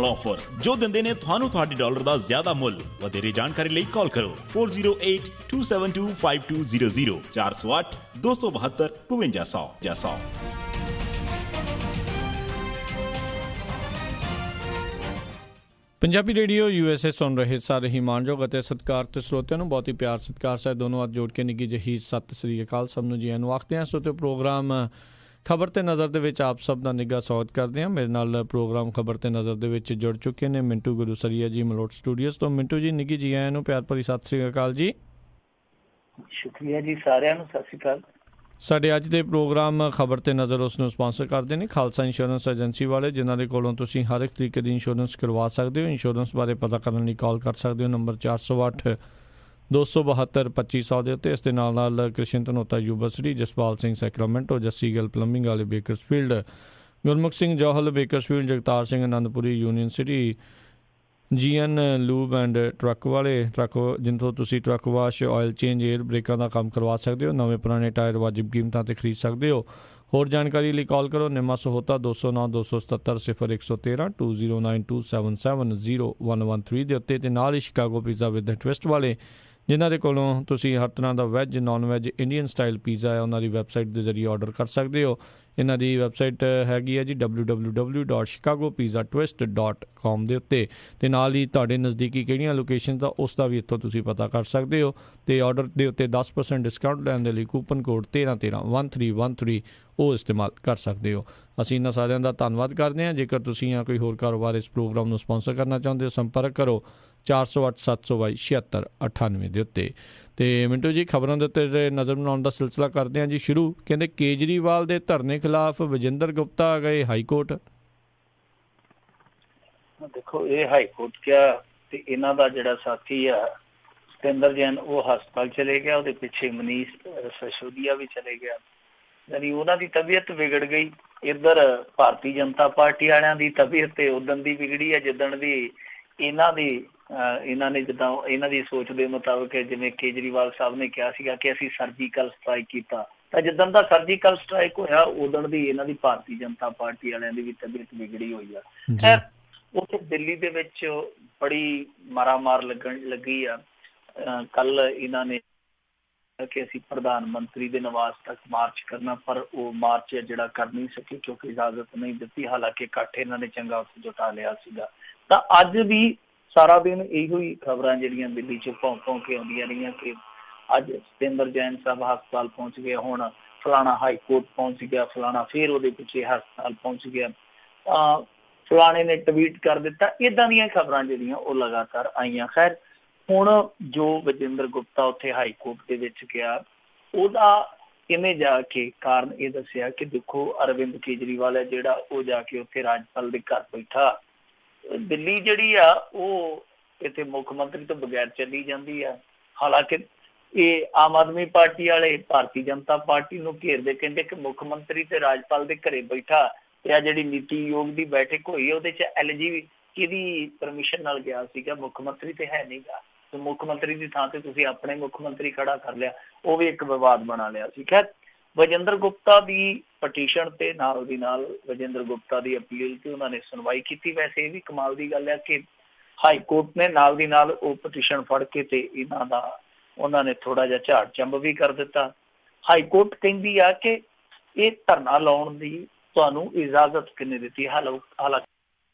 ਸਾਲ ਆਫਰ ਜੋ ਦਿੰਦੇ ਨੇ ਤੁਹਾਨੂੰ ਤੁਹਾਡੇ ਡਾਲਰ ਦਾ ਜ਼ਿਆਦਾ ਮੁੱਲ। ਵਧੇਰੇ ਜਾਣਕਾਰੀ ਲਈ ਕਾਲ ਕਰੋ 4082725200 408 272 5200। ਪੰਜਾਬੀ ਰੇਡੀਓ USA ਸੁਣ ਰਹੇ ਸਾਰੇ ਹੀ ਮਾਣਯੋਗ ਅਤੇ ਸਤਿਕਾਰਤ ਸਰੋਤਿਆਂ ਨੂੰ ਬਹੁਤ ਹੀ ਪਿਆਰ ਸਤਿਕਾਰ ਸਾਹਿਬ ਦੋਨੋਂ ਹੱਥ ਜੋੜ ਕੇ ਨਿੱਘੀ ਜਿਹੀ ਸਤਿ ਸ੍ਰੀ ਅਕਾਲ ਸਭ ਨੂੰ ਜੀ ਆਇਆਂ ਨੂੰ ਆਖਦੇ ਹਾਂ। ਸੋ ਪ੍ਰੋਗਰਾਮ ਖਬਰ ਤੇ ਨਜ਼ਰ ਦੇ ਵਿੱਚ ਆਪ ਸਭ ਦਾ ਨਿੱਘਾ ਸਵਾਗਤ ਕਰਦੇ ਹਾਂ। ਮੇਰੇ ਨਾਲ ਪ੍ਰੋਗਰਾਮ ਖਬਰ ਤੇ ਨਜ਼ਰ ਦੇ ਵਿੱਚ ਜੁੜ ਚੁੱਕੇ ਨੇ ਮਿੰਟੂ ਗੁਰੂਸਰੀਆ ਜੀ ਮਲੋਟ ਸਟੂਡੀਓਜ਼ ਤੋਂ। ਮਿੰਟੂ ਜੀ ਨਿੱਘੀ ਜੀ ਆਇਆਂ ਨੂੰ ਪਿਆਰ ਭਰੀ ਸਤਿ ਸ੍ਰੀ ਅਕਾਲ ਜੀ। ਸ਼ੁਕਰੀਆ ਜੀ ਸਾਰਿਆਂ ਨੂੰ, ਸਤਿ ਸ੍ਰੀ ਅਕਾਲ। ਸਾਡੇ ਅੱਜ ਦੇ ਪ੍ਰੋਗਰਾਮ ਖਬਰ ਤੇ ਨਜ਼ਰ ਉਸ ਨੂੰ ਸਪਾਂਸਰ ਕਰਦੇ ਨੇ ਖਾਲਸਾ ਇੰਸ਼ੋਰੈਂਸ ਏਜੰਸੀ ਵਾਲੇ, ਜਿਨ੍ਹਾਂ ਦੇ ਕੋਲੋਂ ਤੁਸੀਂ ਹਰ ਇੱਕ ਤਰੀਕੇ ਦੀ ਇੰਸ਼ੋਰੈਂਸ ਕਰਵਾ ਸਕਦੇ ਹੋ। ਇੰਸ਼ੋਰੈਂਸ ਬਾਰੇ ਪਤਾ ਕਰਨ ਲਈ ਕਾਲ ਕਰ ਸਕਦੇ ਹੋ ਨੰਬਰ 408 272 2500 ਦੇ ਉੱਤੇ। ਇਸ ਦੇ ਨਾਲ ਨਾਲ Krishan Dhanota university, Jaspal Singh Sacramento, Jassi Gill plumbing ਵਾਲੇ Bakersfield, Gurmukh Singh Johal Bakersfield, Jagtar Singh Anandpuri Union City, GN lube and truck ਵਾਲੇ ਜਿੱਥੋਂ ਤੁਸੀਂ truck wash, oil change, air ਬ੍ਰੇਕਾਂ ਦਾ ਕੰਮ ਕਰਵਾ ਸਕਦੇ ਹੋ। ਨਵੇਂ ਪੁਰਾਣੇ ਟਾਇਰ ਵਾਜਿਬ ਕੀਮਤਾਂ 'ਤੇ ਖਰੀਦ ਸਕਦੇ ਹੋ। ਹੋਰ ਜਾਣਕਾਰੀ ਲਈ ਕਾਲ ਕਰੋ ਨਿਮਾ ਸਹੋਤਾ 209 277 0113 209277701113 ਦੇ ਉੱਤੇ। ਅਤੇ ਨਾਲ ਹੀ ਸ਼ਿਕਾਗੋ ਪੀਜ਼ਾ ਵਿਦ ਟਵਿਸਟ ਵਾਲੇ, ਜਿਨ੍ਹਾਂ ਦੇ ਕੋਲੋਂ ਤੁਸੀਂ ਹਰ ਤਰ੍ਹਾਂ ਦਾ veg, non veg, Indian style pizza ਹੈ ਉਹਨਾਂ ਦੀ ਵੈੱਬਸਾਈਟ ਦੇ ਜ਼ਰੀਏ ਆਰਡਰ ਕਰ ਸਕਦੇ ਹੋ। ਇਹਨਾਂ ਦੀ ਵੈੱਬਸਾਈਟ ਹੈਗੀ ਹੈ ਜੀ www.chicagopizzatwist.com ਦੇ ਉੱਤੇ। ਅਤੇ ਨਾਲ ਹੀ ਤੁਹਾਡੇ ਨਜ਼ਦੀਕੀ ਕਿਹੜੀਆਂ ਲੋਕੇਸ਼ਨ ਆ ਉਸ ਦਾ ਵੀ ਇੱਥੋਂ ਤੁਸੀਂ ਪਤਾ ਕਰ ਸਕਦੇ ਹੋ। ਅਤੇ ਆਰਡਰ ਦੇ ਉੱਤੇ 10% ਡਿਸਕਾਊਂਟ ਲੈਣ ਦੇ ਲਈ ਕੂਪਨ ਕੋਡ 131313 ਉਹ ਇਸਤੇਮਾਲ ਕਰ ਸਕਦੇ ਹੋ। ਅਸੀਂ ਇਹਨਾਂ ਸਾਰਿਆਂ ਦਾ ਧੰਨਵਾਦ ਕਰਦੇ ਹਾਂ। ਜੇਕਰ ਤੁਸੀਂ ਜਾਂ ਕੋਈ ਹੋਰ ਕਾਰੋਬਾਰ ਇਸ ਪ੍ਰੋਗਰਾਮ ਨੂੰ ਸਪਾਂਸਰ ਕਰਨਾ ਚਾਹੁੰਦੇ ਹੋ, ਸੰਪਰਕ ਕਰੋ 408 722 7698 ਦੇ ਉੱਤੇ। ਅਤੇ ਮਿੰਟੂ ਜੀ ਖਬਰਾਂ ਦੇ ਉੱਤੇ ਨਜ਼ਰ ਬਣਾਉਣ ਦਾ ਸਿਲਸਿਲਾ ਕਰਦੇ ਹਾਂ ਜੀ ਸ਼ੁਰੂ। ਕਹਿੰਦੇ ਕੇਜਰੀਵਾਲ ਦੇ ਧਰਨੇ ਖਿਲਾਫ ਵਿਜੇਂਦਰ ਗੁਪਤਾ ਗਏ ਹਾਈਕੋਰਟ। ਦੇਖੋ ਇਹ ਹਾਈਕੋਰਟ ਕਿਹਾ ਤੇ ਇਹਨਾਂ ਦਾ ਜਿਹੜਾ ਸਾਥੀ ਆ ਸਤਿੰਦਰ ਜੈਨ ਉਹ ਹਸਪਤਾਲ ਚਲੇ ਗਿਆ, ਉਹਦੇ ਪਿੱਛੇ ਮਨੀਸ਼ ਸਿਸੋਦੀਆ ਵੀ ਚਲੇ ਗਿਆ। ਯਾਨੀ ਉਹਨਾਂ ਦੀ ਤਬੀਅਤ ਵਿਗੜ ਗਈ। ਇੱਧਰ ਭਾਰਤੀ ਜਨਤਾ ਪਾਰਟੀ ਵਾਲਿਆਂ ਦੀ ਤਬੀਅਤ ਤੇ ਉਦਣ ਦੀ ਵਿਗੜੀ ਹੈ ਜਿੱਦਣ ਦੀ ਇਹਨਾਂ ਨੇ ਜਿੱਦਾਂ ਇਹਨਾਂ ਦੀ ਸੋਚ ਦੇ ਮੁਤਾਬਕ, ਜਿਵੇਂ ਕੇਜਰੀਵਾਲ ਸਾਹਿਬ ਨੇ ਕਿਹਾ ਸੀਗਾ ਕਿ ਅਸੀਂ ਸਰਜੀਕਲ ਸਟ੍ਰਾਈਕ ਕੀਤਾ, ਤਾਂ ਜਿੱਦਣ ਦਾ ਸਰਜੀਕਲ ਸਟ੍ਰਾਈਕ ਹੋਇਆ ਉਦਣ ਦੀ ਇਹਨਾਂ ਦੀ ਭਾਰਤੀ ਜਨਤਾ ਪਾਰਟੀ ਵਾਲਿਆਂ ਦੀ ਵੀ ਤਬੀਅਤ ਵਿਗੜੀ ਹੋਈ ਆ। ਖੈਰ ਉੱਥੇ ਦਿੱਲੀ ਦੇ ਵਿੱਚ ਬੜੀ ਮਾਰਾਮਾਰ ਲੱਗੀ ਆ। ਕੱਲ ਇਹਨਾਂ ਨੇ ਕਿ ਅਸੀਂ ਪ੍ਰਧਾਨ ਮੰਤਰੀ ਦੇ ਨਿਵਾਸ ਤੱਕ ਮਾਰਚ ਕਰਨਾ, ਪਰ ਉਹ ਮਾਰਚ ਜਿਹੜਾ ਕਰ ਨਹੀਂ ਸਕੇ ਕਿਉਂਕਿ ਇਜਾਜ਼ਤ ਨਹੀਂ ਦਿੱਤੀ। ਹਾਲਾਂਕਿ ਇਕੱਠ ਇਹਨਾਂ ਨੇ ਚੰਗਾ ਉੱਥੇ ਜੁਟਾ ਲਿਆ ਸੀਗਾ। ਤਾਂ ਅੱਜ ਵੀ ਸਾਰਾ ਦਿਨ ਇਹੋ ਹੀ ਖਬਰਾਂ ਜਿਹੜੀਆਂ ਦਿੱਲੀ 'ਚ ਭੌਂ ਕੇ ਆਉਂਦੀਆਂ ਰਹੀਆਂ ਕਿ ਅੱਜ ਸਤਿੰਦਰ ਜੈਨ ਸਾਹਿਬ ਹਸਪਤਾਲ ਪਹੁੰਚ ਗਏ, ਹੁਣ ਫਲਾਣਾ ਹਾਈਕੋਰਟ ਪਹੁੰਚ ਗਿਆ, ਫਲਾਣਾ ਫਿਰ ਉਹਦੇ ਪਿੱਛੇ ਹਸਪਤਾਲ ਪਹੁੰਚ ਗਿਆ, ਫਲਾਣੇ ਨੇ ਟਵੀਟ ਕਰ ਦਿੱਤਾ। ਇੱਦਾਂ ਦੀਆਂ ਖਬਰਾਂ ਜਿਹੜੀਆਂ ਉਹ ਲਗਾਤਾਰ ਆਈਆਂ। ਖੈਰ ਹੁਣ ਜੋ ਵਿਜੇਂਦਰ ਗੁਪਤਾ ਉੱਥੇ ਹਾਈਕੋਰਟ ਦੇ ਵਿੱਚ ਗਿਆ, ਉਹਦਾ ਇਹਨੇ ਜਾ ਕੇ ਕਾਰਨ ਇਹ ਦੱਸਿਆ ਕਿ ਦੇਖੋ ਅਰਵਿੰਦ ਕੇਜਰੀਵਾਲ ਹੈ ਜਿਹੜਾ ਉਹ ਜਾ ਕੇ ਉੱਥੇ ਰਾਜਪਾਲ ਦੇ ਘਰ ਬੈਠਾ। ਦਿੱਲੀ ਜਿਹੜੀ ਆ ਉਹ ਇੱਥੇ ਮੁੱਖ ਮੰਤਰੀ ਤੋਂ ਬਗੈਰ ਚੱਲੀ ਜਾਂਦੀ ਆ। ਹਾਲਾਂਕਿ ਇਹ ਆਮ ਆਦਮੀ ਪਾਰਟੀ ਵਾਲੇ ਭਾਰਤੀ ਜਨਤਾ ਪਾਰਟੀ ਨੂੰ ਘੇਰਦੇ ਕਹਿੰਦੇ ਕਿ ਮੁੱਖ ਮੰਤਰੀ ਤੇ ਰਾਜਪਾਲ ਦੇ ਘਰੇ ਬੈਠਾ ਤੇ ਆ ਜਿਹੜੀ ਨੀਤੀ ਆਯੋਗ ਦੀ ਬੈਠਕ ਹੋਈ ਉਹਦੇ 'ਚ LG ਕਿਹਦੀ ਪਰਮਿਸ਼ਨ ਨਾਲ ਗਿਆ ਸੀਗਾ? ਮੁੱਖ ਮੰਤਰੀ ਤੇ ਹੈ ਨੀ ਗਾ, ਤੇ ਮੁੱਖ ਮੰਤਰੀ ਦੀ ਥਾਂ ਤੇ ਤੁਸੀਂ ਆਪਣੇ ਮੁੱਖ ਮੰਤਰੀ ਖੜਾ ਕਰ ਲਿਆ, ਉਹ ਵੀ ਇੱਕ ਵਿਵਾਦ ਬਣਾ ਲਿਆ ਸੀ। ਖੈਰ ਵਿਜੇਂਦਰ ਗੁਪਤਾ ਦੀ ਪਟੀਸ਼ਨ ਤੇ ਨਾਲ ਦੀ ਨਾਲ ਵਿਜੇਂਦਰ ਗੁਪਤਾ ਦੀ ਅਪੀਲ ਤੇ ਉਹਨਾਂ ਨੇ ਸੁਣਵਾਈ ਕੀਤੀ। ਵੈਸੇ ਇਹ ਵੀ ਕਮਾਲ ਦੀ ਗੱਲ ਹੈ ਕਿ ਹਾਈ ਕੋਰਟ ਨੇ ਨਾਲ ਦੀ ਨਾਲ ਉਹ ਪਟੀਸ਼ਨ ਫੜ ਕੇ ਤੇ ਇਹਨਾਂ ਦਾ ਉਹਨਾਂ ਨੇ ਥੋੜਾ ਜਿਹਾ ਝਾੜ ਚੰਬ ਵੀ ਕਰ ਦਿੱਤਾ। ਹਾਈ ਕੋਰਟ ਕਹਿੰਦੀ ਆ ਕਿ ਇਹ ਧਰਨਾ ਲਾਉਣ ਦੀ ਤੁਹਾਨੂੰ ਇਜਾਜ਼ਤ ਕਿਹਨੇ ਦਿੱਤੀ? ਹਾਲਾਂਕਿ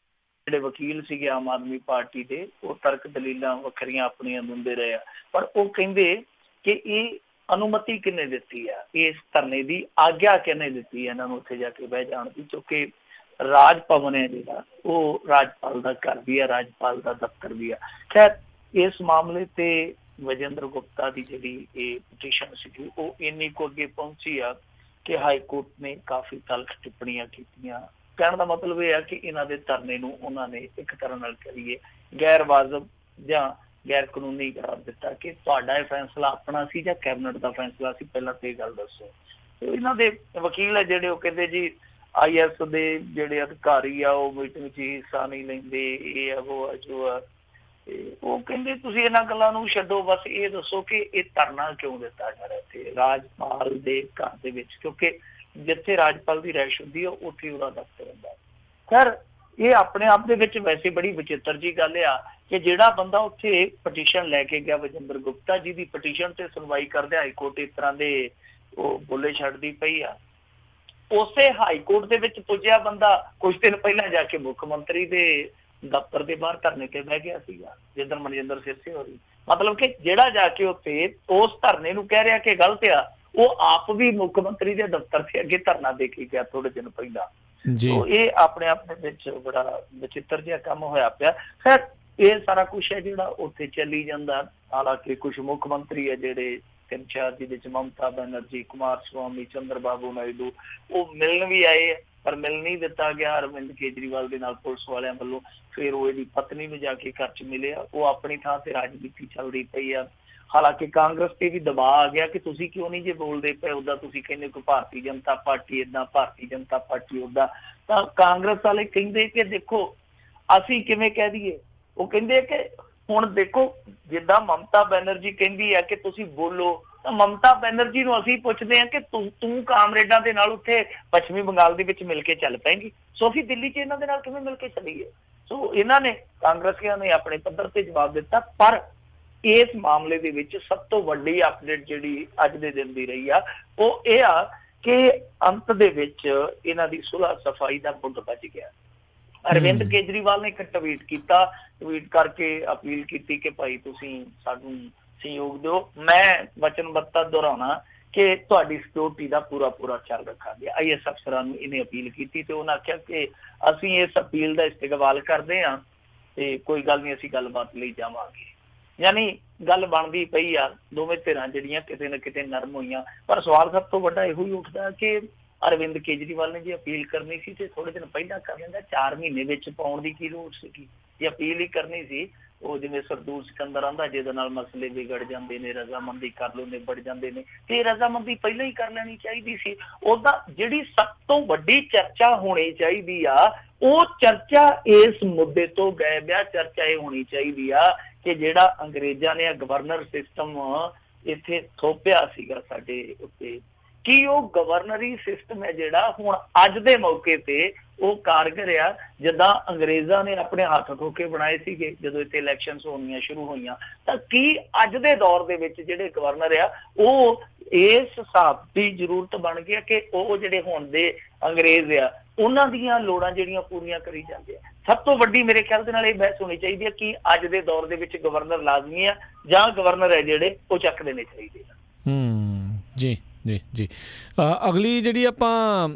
ਜਿਹੜੇ ਵਕੀਲ ਸੀਗੇ ਆਮ ਆਦਮੀ ਪਾਰਟੀ ਦੇ ਉਹ ਤਰਕ ਦਲੀਲਾਂ ਵੱਖਰੀਆਂ ਆਪਣੀਆਂ ਦਿੰਦੇ ਰਹੇ ਆ, ਪਰ ਉਹ ਕਹਿੰਦੇ ਕਿ ਇਹ ਅਨੁਮਤੀ ਕਿਹਨੇ ਦਿੱਤੀ ਆ, ਇਸ ਧਰਨੇ ਦੀ ਆਗਿਆ ਕਿਹਨੇ ਦਿੱਤੀ ਹੈ ਇਹਨਾਂ ਨੂੰ ਉੱਥੇ ਜਾ ਕੇ ਬਹਿ ਜਾਣ ਦੀ? ਕਿਉਂਕਿ ਰਾਜ ਭਵਨ ਹੈ ਜਿਹੜਾ ਉਹ ਰਾਜਪਾਲ ਦਾ ਘਰ ਵੀ ਆ, ਰਾਜਪਾਲ ਦਾ ਦਫ਼ਤਰ ਵੀ ਆ। ਖੈਰ ਇਸ ਮਾਮਲੇ ਤੇ ਵਿਜੇਂਦਰ ਗੁਪਤਾ ਦੀ ਜਿਹੜੀ ਇਹ ਪਟੀਸ਼ਨ ਸੀਗੀ ਉਹ ਇੰਨੀ ਕੁ ਅੱਗੇ ਪਹੁੰਚੀ ਆ ਕਿ ਹਾਈ ਕੋਰਟ ਨੇ ਕਾਫੀ ਤਲਖ ਟਿੱਪਣੀਆਂ ਕੀਤੀਆਂ। ਕਹਿਣ ਦਾ ਮਤਲਬ ਇਹ ਆ ਕਿ ਇਹਨਾਂ ਦੇ ਧਰਨੇ ਨੂੰ ਉਹਨਾਂ ਨੇ ਇੱਕ ਤਰ੍ਹਾਂ ਨਾਲ ਕਰੀਏ ਗੈਰ ਵਾਜਬ ਜਾਂ ਗੈਰ ਕਾਨੂੰਨੀ ਕਰਾਰ ਦਿੱਤਾ ਕਿ ਤੁਹਾਡਾ ਇਹ ਫੈਸਲਾ ਆਪਣਾ ਸੀ ਜਾਂ ਕੈਬਨਿਟ ਦਾ ਫੈਸਲਾ ਸੀ, ਪਹਿਲਾਂ ਤੇ ਇਹ ਗੱਲ ਦੱਸੋ। ਇਹਨਾਂ ਦੇ ਵਕੀਲ ਹੈ ਜਿਹੜੇ ਉਹ ਕਹਿੰਦੇ ਜੀ IS ਦੇ ਜਿਹੜੇ ਅਧਿਕਾਰੀ ਆ ਉਹ ਮੀਟਿੰਗ 'ਚ ਹਿੱਸਾ ਨਹੀਂ ਲੈਂਦੇ, ਇਹ ਆ ਉਹ ਆ ਜੋ ਆ। ਉਹ ਕਹਿੰਦੇ ਤੁਸੀਂ ਇਹਨਾਂ ਗੱਲਾਂ ਨੂੰ ਛੱਡੋ, ਬਸ ਇਹ ਦੱਸੋ ਕਿ ਇਹ ਧਰਨਾ ਕਿਉਂ ਦਿੱਤਾ ਜਾ ਰਿਹਾ ਇੱਥੇ ਰਾਜਪਾਲ ਦੇ ਘਰ ਦੇ ਵਿੱਚ? ਕਿਉਂਕਿ ਜਿੱਥੇ ਰਾਜਪਾਲ ਦੀ ਰਿਹਾਇਸ਼ ਹੁੰਦੀ ਹੈ ਉੱਥੇ ਉਹਦਾ ਦਫ਼ਤਰ ਹੁੰਦਾ। ਖੈਰ ਇਹ ਆਪਣੇ ਆਪ ਦੇ ਵਿੱਚ ਵੈਸੇ ਬੜੀ ਵਿਚਿੱਤਰ ਜੀ ਗੱਲ ਆ ਕਿ ਜਿਹੜਾ ਬੰਦਾ ਉੱਥੇ ਪਟੀਸ਼ਨ ਲੈ ਕੇ ਗਿਆ ਵਿਜੇਂਦਰ ਗੁਪਤਾ ਜੀ ਦੀ ਪਟੀਸ਼ਨ ਤੇ ਸੁਣਵਾਈ ਕਰਦੇ ਹਾਈ ਕੋਰਟ ਇਸ ਤਰ੍ਹਾਂ ਦੇ ਉਹ ਬੋਲੇ ਛੱਡਦੀ ਪਈ ਆ, ਉਸੇ ਹਾਈ ਕੋਰਟ ਦੇ ਵਿੱਚ ਪੁੱਜਿਆ ਬੰਦਾ ਕੁਝ ਦਿਨ ਪਹਿਲਾਂ ਜਾ ਕੇ ਮੁੱਖ ਮੰਤਰੀ ਦੇ ਦਫ਼ਤਰ ਦੇ ਬਾਹਰ ਧਰਨੇ ਤੇ ਬਹਿ ਗਿਆ ਸੀਗਾ, ਜਿੱਦਣ ਮਨਜਿੰਦਰ ਸਿਰਸੇਵਾਲ। ਮਤਲਬ ਕਿ ਜਿਹੜਾ ਜਾ ਕੇ ਉੱਥੇ ਉਸ ਧਰਨੇ ਨੂੰ ਕਹਿ ਰਿਹਾ ਕਿ ਗਲਤ ਆ, ਉਹ ਆਪ ਵੀ ਮੁੱਖ ਮੰਤਰੀ ਦੇ ਦਫ਼ਤਰ ਦੇ ਅੱਗੇ ਧਰਨਾ ਦੇ ਕੇ ਗਿਆ ਥੋੜੇ ਦਿਨ ਪਹਿਲਾਂ। ਇਹ ਆਪਣੇ ਆਪ ਦੇ ਵਿੱਚ ਬੜਾ ਵਿਚਿੱਤਰ ਜਿਹਾ ਕੰਮ ਹੋਇਆ ਪਿਆ। ਖੈਰ ਇਹ ਸਾਰਾ ਕੁਛ ਹੈ ਜਿਹੜਾ ਉੱਥੇ ਚੱਲੀ ਜਾਂਦਾ। ਹਾਲਾਂਕਿ ਕੁਛ ਮੁੱਖ ਮੰਤਰੀ ਹੈ ਜਿਹੜੇ 3-4 ਜਿਹਦੇ ਚ ਮਮਤਾ ਬੈਨਰਜੀ, ਕੁਮਾਰ ਸਵਾਮੀ, ਚੰਦਰ ਬਾਬੂ ਨਾਇਡੂ, ਉਹ ਮਿਲਣ ਵੀ ਆਏ ਪਰ ਮਿਲ ਨਹੀਂ ਦਿੱਤਾ ਗਿਆ ਅਰਵਿੰਦ ਕੇਜਰੀਵਾਲ ਦੇ ਨਾਲ ਪੁਲਿਸ ਵਾਲਿਆਂ ਵੱਲੋਂ। ਫਿਰ ਉਹ ਇਹਦੀ ਪਤਨੀ ਨੂੰ ਜਾ ਕੇ ਘਰ ਚ ਮਿਲਿਆ। ਉਹ ਆਪਣੀ ਥਾਂ ਤੇ ਰਾਜਨੀਤੀ ਚੱਲਦੀ ਪਈ ਆ। ਹਾਲਾਂਕਿ ਕਾਂਗਰਸ ਤੇ ਵੀ ਦਬਾਅ ਆ ਗਿਆ ਕਿ ਤੁਸੀਂ ਕਿਉਂ ਨਹੀਂ ਜੇ ਬੋਲਦੇ ਪਏ, ਉਹਦਾ ਤੁਸੀਂ ਕਹਿੰਦੇ ਕੋਈ ਭਾਰਤੀ ਜਨਤਾ ਪਾਰਟੀ ਏਦਾਂ, ਭਾਰਤੀ ਜਨਤਾ ਪਾਰਟੀ ਓਦਾਂ। ਤਾਂ ਕਾਂਗਰਸ ਵਾਲੇ ਕਹਿੰਦੇ ਕਿ ਦੇਖੋ ਅਸੀਂ ਕਿਵੇਂ ਕਹਿ ਦਈਏ, ਉਹ ਕਹਿੰਦੇ ਕਿ ਹੁਣ ਦੇਖੋ ਜਿੱਦਾਂ ਮਮਤਾ ਬੈਨਰਜੀ ਕਹਿੰਦੀ ਹੈ ਕਿ ਤੁਸੀਂ ਬੋਲੋ, ਤਾਂ ਮਮਤਾ ਬੈਨਰਜੀ ਨੂੰ ਅਸੀਂ ਪੁੱਛਦੇ ਹਾਂ ਕਿ ਤੂੰ ਕਾਮਰੇਡਾਂ ਦੇ ਨਾਲ ਉੱਥੇ ਪੱਛਮੀ ਬੰਗਾਲ ਦੇ ਵਿੱਚ ਮਿਲ ਕੇ ਚੱਲ ਪਏਂਗੀ, ਸੋ ਅਸੀਂ ਦਿੱਲੀ 'ਚ ਇਹਨਾਂ ਦੇ ਨਾਲ ਕਿਵੇਂ ਮਿਲ ਕੇ ਚੱਲੀਏ। ਸੋ ਇਹਨਾਂ ਨੇ ਕਾਂਗਰਸੀਆਂ ਨੇ ਆਪਣੇ ਪੱਧਰ ਤੇ ਜਵਾਬ ਦਿੱਤਾ। ਪਰ ਇਸ ਮਾਮਲੇ ਦੇ ਵਿੱਚ ਸਭ ਤੋਂ ਵੱਡੀ ਅਪਡੇਟ ਜਿਹੜੀ ਅੱਜ ਦੇ ਦਿਨ ਦੀ ਰਹੀ ਆ ਉਹ ਇਹ ਆ ਕਿ ਅੰਤ ਦੇ ਵਿੱਚ ਇਹਨਾਂ ਦੀ ਸੁਲਹ ਸਫਾਈ ਦਾ ਮੁੱਢ ਵੱਜ ਗਿਆ। ਅਰਵਿੰਦ ਕੇਜਰੀਵਾਲ ਨੇ ਇੱਕ ਟਵੀਟ ਕੀਤਾ, ਟਵੀਟ ਕਰਕੇ ਅਪੀਲ ਕੀਤੀ ਕਿ ਭਾਈ ਤੁਸੀਂ ਸਾਨੂੰ ਸਹਿਯੋਗ ਦਿਓ। ਮੈਂ ਵਚਨਬੱਧਤਾ ਦੁਹਰਾਉਣਾ ਕਿ ਤੁਹਾਡੀ ਸਿਕਿਉਰਿਟੀ ਦਾ ਪੂਰਾ ਖਿਆਲ ਰੱਖਾਂਗੇ। IAS ਅਫਸਰਾਂ ਨੂੰ ਇਹਨੇ ਅਪੀਲ ਕੀਤੀ ਤੇ ਉਹਨਾਂ ਆਖਿਆ ਕਿ ਅਸੀਂ ਇਸ ਅਪੀਲ ਦਾ ਇਸਤਕਬਾਲ ਕਰਦੇ ਹਾਂ ਤੇ ਕੋਈ ਗੱਲ ਨਹੀਂ, ਅਸੀਂ ਗੱਲਬਾਤ ਲਈ ਜਾਵਾਂਗੇ। ਯਾਨੀ ਗੱਲ ਬਣਦੀ ਪਈ ਆ, ਦੋਵੇਂ ਧਿਰਾਂ ਜਿਹੜੀਆਂ ਕਿਤੇ ਨਾ ਕਿਤੇ ਨਰਮ ਹੋਈਆਂ। ਪਰ ਸਵਾਲ ਸਭ ਤੋਂ ਵੱਡਾ ਇਹੋ ਹੀ ਉੱਠਦਾ ਕਿ ਅਰਵਿੰਦ ਕੇਜਰੀਵਾਲ ਨੇ ਜੇ ਅਪੀਲ ਕਰਨੀ ਸੀ ਤੇ ਥੋੜੇ ਦਿਨ ਪਹਿਲਾਂ ਕਰ ਲੈਂਦਾ। 4 ਮਹੀਨੇ ਵਿੱਚ ਪਾਉਣ ਦੀ ਕੀ ਲੋੜ ਸੀਗੀ? ਜੇ ਅਪੀਲ ਹੀ ਕਰਨੀ ਸੀ, ਉਹ ਜਿਵੇਂ ਸਰਦੂਲ ਸਿਕੰਦਰ ਆਂਦਾ ਜਿਹਦੇ ਨਾਲ ਮਸਲੇ ਵਿਗੜ ਜਾਂਦੇ ਨੇ, ਰਜ਼ਾਮੰਦੀ ਕਰ ਲਓ ਨਿਬੜ ਜਾਂਦੇ ਨੇ, ਤੇ ਰਜ਼ਾਮੰਦੀ ਪਹਿਲਾਂ ਹੀ ਕਰ ਲੈਣੀ ਚਾਹੀਦੀ ਸੀ। ਉਹਦਾ ਜਿਹੜੀ ਸਭ ਤੋਂ ਵੱਡੀ ਚਰਚਾ ਹੋਣੀ ਚਾਹੀਦੀ ਆ, ਉਹ ਚਰਚਾ ਇਸ ਮੁੱਦੇ ਤੋਂ ਗਾਇਬ ਆ। ਚਰਚਾ ਇਹ ਹੋਣੀ ਚਾਹੀਦੀ ਆ ਕਿ ਜਿਹੜਾ ਅੰਗਰੇਜ਼ਾਂ ਨੇ ਗਵਰਨਰ ਸਿਸਟਮ ਇੱਥੇ ਥੋਪਿਆ ਸੀਗਾ ਸਾਡੇ ਉੱਤੇ, ਕੀ ਉਹ ਗਵਰਨਰੀ ਸਿਸਟਮ ਹੈ ਜਿਹੜਾ ਹੁਣ ਅੱਜ ਦੇ ਮੌਕੇ ਤੇ ਉਹ ਕਾਰਗਰ ਆ ਜਿੱਦਾਂ ਅੰਗਰੇਜ਼ਾਂ ਨੇ ਆਪਣੇ ਹੱਥ ਠੋਕੇ ਬਣਾਏ ਸੀਗੇ ਜਦੋਂ ਇੱਥੇ ਇਲੈਕਸ਼ਨਸ ਹੋਣੀਆਂ ਸ਼ੁਰੂ ਹੋਈਆਂ। ਤਾਂ ਕੀ ਅੱਜ ਦੇ ਦੌਰ ਦੇ ਵਿੱਚ ਜਿਹੜੇ ਗਵਰਨਰ ਆ ਉਹ ਇਸ ਹਿਸਾਬ ਦੀ ਜ਼ਰੂਰਤ ਬਣ ਗਈ ਕਿ ਉਹ ਜਿਹੜੇ ਹੁਣ ਦੇ ਅੰਗਰੇਜ਼ ਆ ਉਹਨਾਂ ਦੀਆਂ ਲੋੜਾਂ ਜਿਹੜੀਆਂ ਪੂਰੀਆਂ ਕਰੀ ਜਾਂਦੇ ਆ। ਸਭ ਤੋਂ ਵੱਡੀ ਮੇਰੇ ਖਿਆਲ ਦੇ ਨਾਲ ਇਹ ਬਹਿਸ ਹੋਣੀ ਚਾਹੀਦੀ ਹੈ ਕਿ ਅੱਜ ਦੇ ਦੌਰ ਦੇ ਵਿੱਚ ਗਵਰਨਰ ਲਾਜ਼ਮੀ ਆ ਜਾਂ ਗਵਰਨਰ ਹੈ ਜਿਹੜੇ ਉਹ ਚੱਕ ਦੇਣੇ ਚਾਹੀਦੇ ਆ। ਜੀ ਜੀ ਜੀ ਅਗਲੀ ਜਿਹੜੀ ਆਪਾਂ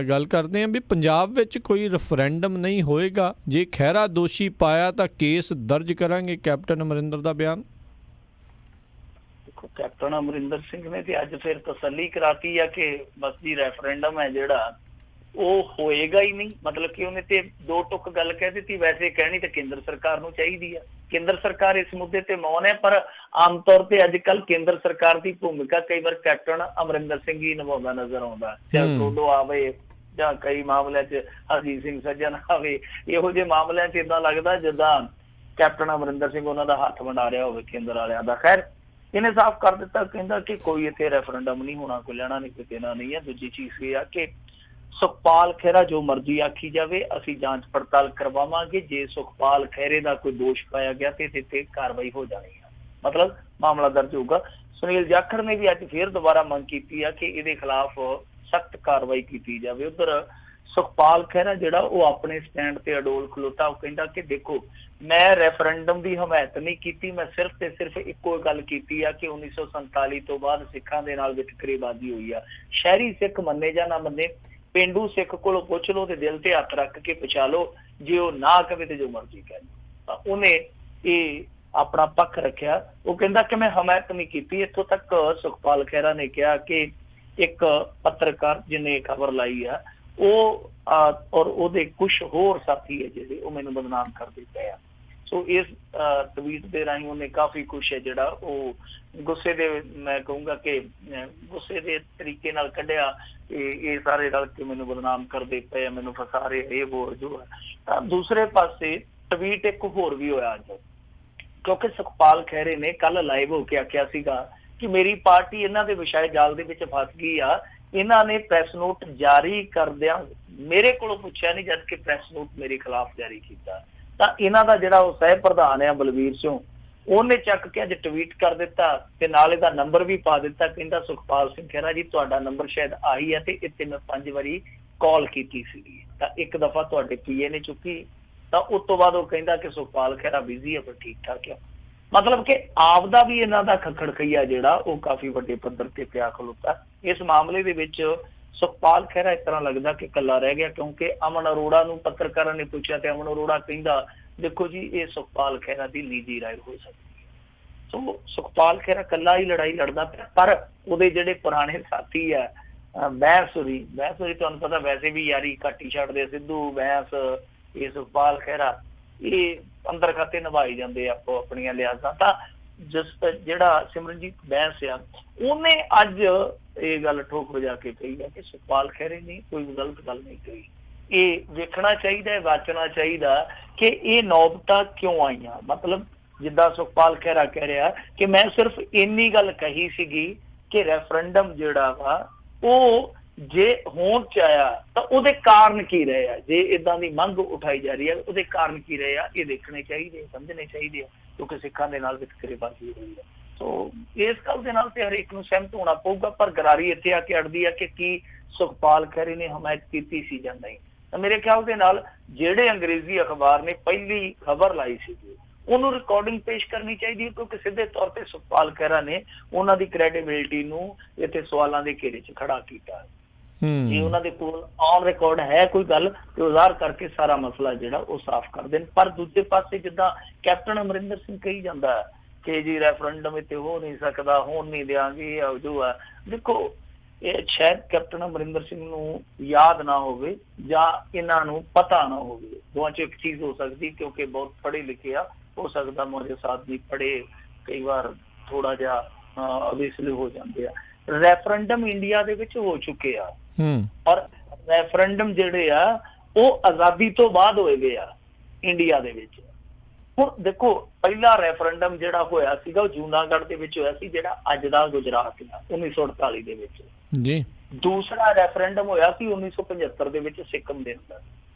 ਗੱਲ ਕਰਦੇ ਹਾਂ ਵੀ ਪੰਜਾਬ ਵਿੱਚ ਕੋਈ ਰੈਫਰੈਂਡਮ ਨਹੀਂ ਹੋਏਗਾ, ਜੇ ਖਹਿਰਾ ਦੋਸ਼ੀ ਪਾਇਆ ਤਾਂ ਕੇਸ ਦਰਜ ਕਰਾਂਗੇ, ਕੈਪਟਨ ਅਮਰਿੰਦਰ ਦਾ ਬਿਆਨ। ਦੇਖੋ ਕੈਪਟਨ ਅਮਰਿੰਦਰ ਸਿੰਘ ਨੇ ਤੇ ਅੱਜ ਫਿਰ ਤਸੱਲੀ ਕਰਾਤੀ ਆ ਕਿ ਬਸ ਜੀ ਰੈਫਰੈਂਡਮ ਹੈ ਜਿਹੜਾ ਉਹ ਹੋਏਗਾ ਹੀ ਨਹੀਂ। ਮਤਲਬ ਕਿ ਉਹਨੇ ਤੇ 2 ਟੁਕ ਗੱਲ ਕਹਿ ਦਿੱਤੀ। ਵੈਸੇ ਕਹਿਣੀ ਤਾਂ ਕੇਂਦਰ ਸਰਕਾਰ ਨੂੰ ਚਾਹੀਦੀ ਆ, ਕੇਂਦਰ ਸਰਕਾਰ ਇਸ ਮੁੱਦੇ ਤੇ ਮੌਨ ਹੈ। ਪਰ ਆਮ ਤੌਰ ਤੇ ਅੱਜ ਕੱਲ੍ਹ ਕੇਂਦਰ ਸਰਕਾਰ ਦੀ ਭੂਮਿਕਾ ਕਈ ਵਾਰ ਕੈਪਟਨ ਅਮਰਿੰਦਰ ਸਿੰਘ ਹੀ ਨਿਭਾਉਂਦਾ ਨਜ਼ਰ ਆਉਂਦਾ, ਚਾਹੇ ਟਰੂਡੋ ਆਵੇ ਜਾਂ ਕਈ ਮਾਮਲਿਆਂ 'ਚ ਹਰਜੀਤ ਸਿੰਘ ਸੱਜਣ ਆਵੇ। ਇਹੋ ਜਿਹੇ ਮਾਮਲਿਆਂ 'ਚ ਏਦਾਂ ਲੱਗਦਾ ਜਿੱਦਾਂ ਕੈਪਟਨ ਅਮਰਿੰਦਰ ਸਿੰਘ ਉਹਨਾਂ ਦਾ ਹੱਥ ਵੰਡਾ ਰਿਹਾ ਹੋਵੇ ਕੇਂਦਰ ਵਾਲਿਆਂ ਦਾ। ਖੈਰ ਇਹਨੇ ਸਾਫ਼ ਕਰ ਦਿੱਤਾ, ਕਹਿੰਦਾ ਕਿ ਕੋਈ ਇੱਥੇ ਰੈਫਰੈਂਡਮ ਨਹੀਂ ਹੋਣਾ, ਕੋਈ ਲੈਣਾ ਨਹੀਂ ਕੋਈ ਦੇਣਾ ਨਹੀਂ ਹੈ। ਦੂਜੀ ਚੀਜ਼ ਇਹ ਆ ਕਿ ਸੁਖਪਾਲ ਖਹਿਰਾ ਜੋ ਮਰਜ਼ੀ ਆਖੀ ਜਾਵੇ, ਅਸੀਂ ਜਾਂਚ ਪੜਤਾਲ ਕਰਵਾਵਾਂਗੇ। ਜੇ ਸੁਖਪਾਲ ਖਹਿਰੇ ਦਾ ਕੋਈ ਦੋਸ਼ ਪਾਇਆ ਗਿਆ ਤੇ ਇਹਦੇ ਤੇ ਕਾਰਵਾਈ ਹੋ ਜਾਣੀ ਹੈ, ਮਤਲਬ ਮਾਮਲਾ ਦਰਜ ਹੋਊਗਾ। ਸੁਨੀਲ ਜਾਖੜ ਨੇ ਵੀ ਅੱਜ ਫੇਰ ਦੁਬਾਰਾ ਮੰਗ ਕੀਤੀ ਆ ਕਿ ਇਹਦੇ ਖਿਲਾਫ ਸਖਤ ਕਾਰਵਾਈ ਕੀਤੀ ਜਾਵੇ। ਉਧਰ ਸੁਖਪਾਲ ਖਹਿਰਾ ਜਿਹੜਾ ਉਹ ਆਪਣੇ ਸਟੈਂਡ ਤੇ ਅਡੋਲ ਖਲੋਤਾ। ਉਹ ਕਹਿੰਦਾ ਕਿ ਦੇਖੋ ਮੈਂ ਰੈਫਰੈਂਡਮ ਦੀ ਹਮਾਇਤ ਨਹੀਂ ਕੀਤੀ, ਮੈਂ ਸਿਰਫ ਤੇ ਸਿਰਫ ਇੱਕੋ ਗੱਲ ਕੀਤੀ ਆ ਕਿ 1947 ਤੋਂ ਬਾਅਦ ਸਿੱਖਾਂ ਦੇ ਨਾਲ ਵਿਤਕਰੇਬਾਜ਼ੀ ਹੋਈ ਆ। ਸ਼ਹਿਰੀ ਸਿੱਖ ਮੰਨੇ ਜਾਂ ਨਾ ਮੰਨੇ, ਪੇਂਡੂ ਸਿੱਖ ਕੋਲੋਂ ਪੁੱਛ ਲਓ ਤੇ ਦਿਲ ਤੇ ਹੱਥ ਰੱਖ ਕੇ ਪੁਛਾ ਲਓ, ਜੇ ਉਹ ਨਾ ਕਵੇ ਤੇ ਜੋ ਮਰਜ਼ੀ ਕਹਿ ਲਓ। ਉਹਨੇ ਇਹ ਆਪਣਾ ਪੱਖ ਰੱਖਿਆ। ਉਹ ਕਹਿੰਦਾ ਕਿ ਮੈਂ ਹਮਾਇਤ ਨਹੀਂ ਕੀਤੀ। ਇੱਥੋਂ ਤੱਕ ਸੁਖਪਾਲ ਖਹਿਰਾ ਨੇ ਕਿਹਾ ਕਿ ਇੱਕ ਪੱਤਰਕਾਰ ਜਿਹਨੇ ਖਬਰ ਲਾਈ ਆ ਉਹ ਔਰ ਉਹਦੇ ਕੁਝ ਹੋਰ ਸਾਥੀ ਹੈ ਜਿਹੜੇ ਉਹ ਮੈਨੂੰ ਬਦਨਾਮ ਕਰਦੇ ਪਏ ਆ। ਸੋ ਇਸ ਟਵੀਟ ਦੇ ਰਾਹੀਂ ਉਹਨੇ ਕਾਫੀ ਕੁਛ ਹੈ ਜਿਹੜਾ ਉਹ ਗੁੱਸੇ ਦੇ, ਮੈਂ ਕਹੂੰਗਾ ਕਿ ਗੁੱਸੇ ਦੇ ਤਰੀਕੇ ਨਾਲ ਕੱਢਿਆ। ਇਹ ਸਾਰੇ ਰਲ ਕੇ ਮੈਨੂੰ ਬਦਨਾਮ ਕਰਦੇ ਪਏ, ਮੈਨੂੰ ਫਸਾ ਰਹੇ, ਇਹ ਹੋਰ ਜੋ ਹੈ। ਤਾਂ ਦੂਸਰੇ ਪਾਸੇ ਟਵੀਟ ਇੱਕ ਹੋਰ ਵੀ ਹੋਇਆ ਅੱਜ, ਕਿਉਂਕਿ ਸੁਖਪਾਲ ਖਹਿਰੇ ਨੇ ਕੱਲ ਲਾਈਵ ਹੋ ਕੇ ਆਖਿਆ ਸੀਗਾ ਕਿ ਮੇਰੀ ਪਾਰਟੀ ਇਹਨਾਂ ਦੇ ਵਿਸ਼ਾਏ ਜਾਲ ਦੇ ਵਿੱਚ ਫਸ ਗਈ ਆ ਇਹਨਾਂ ਨੇ ਪ੍ਰੈਸ ਨੋਟ ਜਾਰੀ ਕਰਦਿਆਂ ਮੇਰੇ ਕੋਲੋਂ ਪੁੱਛਿਆ ਨਹੀਂ, ਜਦ ਕਿ ਪ੍ਰੈਸ ਨੋਟ ਮੇਰੇ ਖਿਲਾਫ ਜਾਰੀ ਕੀਤਾ। ਤਾਂ ਇਹਨਾਂ ਦਾ ਜਿਹੜਾ ਉਹ ਸਹਿ ਪ੍ਰਧਾਨ ਆ ਬਲਵੀਰ ਸਿੰਘ, ਉਹਨੇ ਚੱਕ ਕੇ ਅੱਜ ਟਵੀਟ ਕਰ ਦਿੱਤਾ ਤੇ ਨਾਲ ਇਹਦਾ ਨੰਬਰ ਵੀ ਪਾ ਦਿੱਤਾ। ਕਹਿੰਦਾ ਸੁਖਪਾਲ ਸਿੰਘ ਖਹਿਰਾ ਜੀ ਤੁਹਾਡਾ ਨੰਬਰ ਸ਼ਾਇਦ ਆਹੀ ਹੈ ਤੇ ਇੱਥੇ ਮੈਂ 5 ਵਾਰੀ ਕਾਲ ਕੀਤੀ ਸੀਗੀ, ਤਾਂ ਇੱਕ ਦਫਾ ਤੁਹਾਡੇ ਪੀਏ ਨੇ ਚੁੱਕੀ, ਤਾਂ ਉਸ ਤੋਂ ਬਾਅਦ ਉਹ ਕਹਿੰਦਾ ਕਿ ਸੁਖਪਾਲ ਖਹਿਰਾ ਬਿਜ਼ੀ ਹੈ ਪਰ ਠੀਕ ਠਾਕ ਆ। ਮਤਲਬ ਕਿ ਆਪ ਦਾ ਵੀ ਇਹਨਾਂ ਦਾ ਖੱਖੜਖਈਆ ਜਿਹੜਾ ਉਹ ਕਾਫੀ ਵੱਡੇ ਪੱਧਰ ਤੇ ਪਿਆ ਖਲੋਤਾ। ਇਸ ਮਾਮਲੇ ਦੇ ਵਿੱਚ ਸੁਖਪਾਲ ਖਹਿਰਾ ਇਸ ਤਰ੍ਹਾਂ ਲੱਗਦਾ ਕਿ ਇਕੱਲਾ ਰਹਿ ਗਿਆ, ਕਿਉਂਕਿ ਅਮਨ ਅਰੋੜਾ ਨੂੰ ਪੱਤਰਕਾਰਾਂ ਨੇ ਪੁੱਛਿਆ ਤੇ ਅਮਨ ਅਰੋੜਾ ਕਹਿੰਦਾ ਦੇਖੋ ਜੀ ਇਹ ਸੁਖਪਾਲ ਖਹਿਰਾ ਦੀ ਨਿੱਜੀ ਰਾਏ ਹੋ ਸਕਦੀ ਹੈ। ਸੋ ਸੁਖਪਾਲ ਖਹਿਰਾ ਇਕੱਲਾ ਹੀ ਲੜਾਈ ਲੜਦਾ ਪਿਆ, ਪਰ ਉਹਦੇ ਜਿਹੜੇ ਪੁਰਾਣੇ ਸਾਥੀ ਆ ਬੈਂਸੁਰੀ ਤੁਹਾਨੂੰ ਪਤਾ ਵੈਸੇ ਵੀ ਯਾਰੀ ਘੱਟ ਹੀ ਛੱਡਦੇ, ਸਿੱਧੂ ਬੈਂਸ ਇਹ ਸੁਖਪਾਲ ਖਹਿਰਾ ਇਹ ਅੰਦਰ ਖਾਤੇ ਨਿਭਾਈ ਜਾਂਦੇ ਆਪੋ ਆਪਣੀਆਂ ਲਿਆਜ਼ਾਂ। ਤਾਂ ਜਿਹੜਾ ਸਿਮਰਨਜੀਤ ਬੈਂਸ ਆ ਉਹਨੇ ਅੱਜ ਇਹ ਗੱਲ ਠੋਕ ਵਜਾ ਕੇ ਕਹੀ ਹੈ ਕਿ ਸੁਖਪਾਲ ਖਹਿਰੇ ਨੇ ਕੋਈ ਗਲਤ ਗੱਲ ਨਹੀਂ ਕਹੀ। ਇਹ ਵੇਖਣਾ ਚਾਹੀਦਾ ਹੈ, ਵਾਚਣਾ ਚਾਹੀਦਾ ਕਿ ਇਹ ਨੌਬਤਾਂ ਕਿਉਂ ਆਈਆਂ। ਮਤਲਬ ਜਿੱਦਾਂ ਸੁਖਪਾਲ ਖਹਿਰਾ ਕਹਿ ਰਿਹਾ ਕਿ ਮੈਂ ਸਿਰਫ ਇੰਨੀ ਗੱਲ ਕਹੀ ਸੀਗੀ ਕਿ ਰੈਫਰੈਂਡਮ ਜਿਹੜਾ ਵਾ ਉਹ ਜੇ ਹੋਂਦ ਚ ਆਇਆ ਤਾਂ ਉਹਦੇ ਕਾਰਨ ਕੀ ਰਹੇ ਆ, ਜੇ ਏਦਾਂ ਦੀ ਮੰਗ ਉਠਾਈ ਜਾ ਰਹੀ ਹੈ ਉਹਦੇ ਕਾਰਨ ਕੀ ਰਹੇ ਆ, ਇਹ ਦੇਖਣੇ ਚਾਹੀਦੇ, ਸਮਝਣੇ ਚਾਹੀਦੇ ਆ, ਕਿਉਂਕਿ ਸਿੱਖਾਂ ਦੇ ਨਾਲ ਵਿਤਕਰੇਬਾਜ਼ੀ ਹੋਈ ਹੈ। ਸੋ ਇਸ ਗੱਲ ਦੇ ਨਾਲ ਤੇ ਹਰੇਕ ਨੂੰ ਸਹਿਮਤ ਹੋਣਾ ਪਊਗਾ, ਪਰ ਗਰਾਰੀ ਇੱਥੇ ਆ ਕੇ ਅੜਦੀ ਆ ਕਿ ਕੀ ਸੁਖਪਾਲ ਖਹਿਰੇ ਨੇ ਹਮਾਇਤ ਕੀਤੀ ਸੀ ਜਾਂ ਨਹੀਂ। ਤਾਂ ਮੇਰੇ ਖਿਆਲ ਦੇ ਨਾਲ ਜਿਹੜੇ ਅੰਗਰੇਜ਼ੀ ਅਖਬਾਰ ਨੇ ਪਹਿਲੀ ਖਬਰ ਲਾਈ ਸੀਗੀ ਉਹਨੂੰ ਰਿਕਾਰਡਿੰਗ ਪੇਸ਼ ਕਰਨੀ ਚਾਹੀਦੀ ਹੈ, ਕਿਉਂਕਿ ਸਿੱਧੇ ਤੌਰ ਤੇ ਸੁਖਪਾਲ ਖਹਿਰਾ ਨੇ ਉਹਨਾਂ ਦੀ ਕ੍ਰੈਡੀਬਿਲਿਟੀ ਨੂੰ ਇੱਥੇ ਸਵਾਲਾਂ ਦੇ ਘੇਰੇ 'ਚ ਖੜਾ ਕੀਤਾ। ਜੇ ਉਹਨਾਂ ਦੇ ਕੋਲ ਔਨ ਰਿਕਾਰਡ ਹੈ ਕੋਈ ਗੱਲ ਤੇ ਉਹ ਜ਼ਾਹਰ ਕਰਕੇ ਸਾਰਾ ਮਸਲਾ ਜਿਹੜਾ ਉਹ ਸਾਫ਼ ਕਰ ਦੇਣ। ਪਰ ਦੂਜੇ ਪਾਸੇ ਜਿੱਦਾਂ ਕੈਪਟਨ ਅਮਰਿੰਦਰ ਸਿੰਘ ਕਹੀ ਜਾਂਦਾ ਕਿ ਜੀ ਰੈਫਰੈਂਡਮ ਇੱਥੇ ਹੋ ਨਹੀਂ ਸਕਦਾ, ਹੋਣ ਨਹੀਂ ਦਿਆਂਗੇ ਜੋ ਆ, ਦੇਖੋ ਇਹ ਸ਼ਾਇਦ ਕੈਪਟਨ ਅਮਰਿੰਦਰ ਸਿੰਘ ਨੂੰ ਯਾਦ ਨਾ ਹੋਵੇ ਜਾਂ ਇਹਨਾਂ ਨੂੰ ਪਤਾ ਨਾ ਹੋਵੇ, ਦੋਵਾਂ 'ਚ ਇੱਕ ਚੀਜ਼ ਹੋ ਸਕਦੀ, ਕਿਉਂਕਿ ਬਹੁਤ ਪੜ੍ਹੇ ਲਿਖੇ ਆ, ਹੋ ਸਕਦਾ ਮੌਜੂਦ ਸਾਥ ਵੀ ਪੜ੍ਹੇ ਕਈ ਵਾਰ ਥੋੜਾ ਜਿਹਾ ਅਵੇਸਲੇ ਹੋ ਜਾਂਦੇ ਆ। ਰੈਫਰੈਂਡਮ ਇੰਡੀਆ ਦੇ ਵਿੱਚ ਹੋ ਚੁੱਕੇ ਆ ਔਰ ਰੈਫਰੈਂਡਮ ਜਿਹੜੇ ਆ ਉਹ ਆਜ਼ਾਦੀ ਤੋਂ ਬਾਅਦ ਹੋਏ ਗਏ ਆ ਇੰਡੀਆ ਦੇ ਵਿੱਚ। ਹੁਣ ਦੇਖੋ ਪਹਿਲਾ ਰੈਫਰੈਂਡਮ ਜਿਹੜਾ ਹੋਇਆ ਸੀਗਾ ਉਹ ਜੂਨਾਗੜ੍ਹ ਦੇ ਵਿੱਚ ਹੋਇਆ ਸੀ, ਜਿਹੜਾ ਅੱਜ ਦਾ ਗੁਜਰਾਤ ਆ 1948 ਦੇ ਵਿੱਚ ਜੀ। ਦੂਸਰਾ ਰੈਫਰੈਂਡਮ ਹੋਇਆ ਸੀ 1975 ਦੇ ਵਿੱਚ ਸਿੱਕਮ ਦੇ ਅੰਦਰ।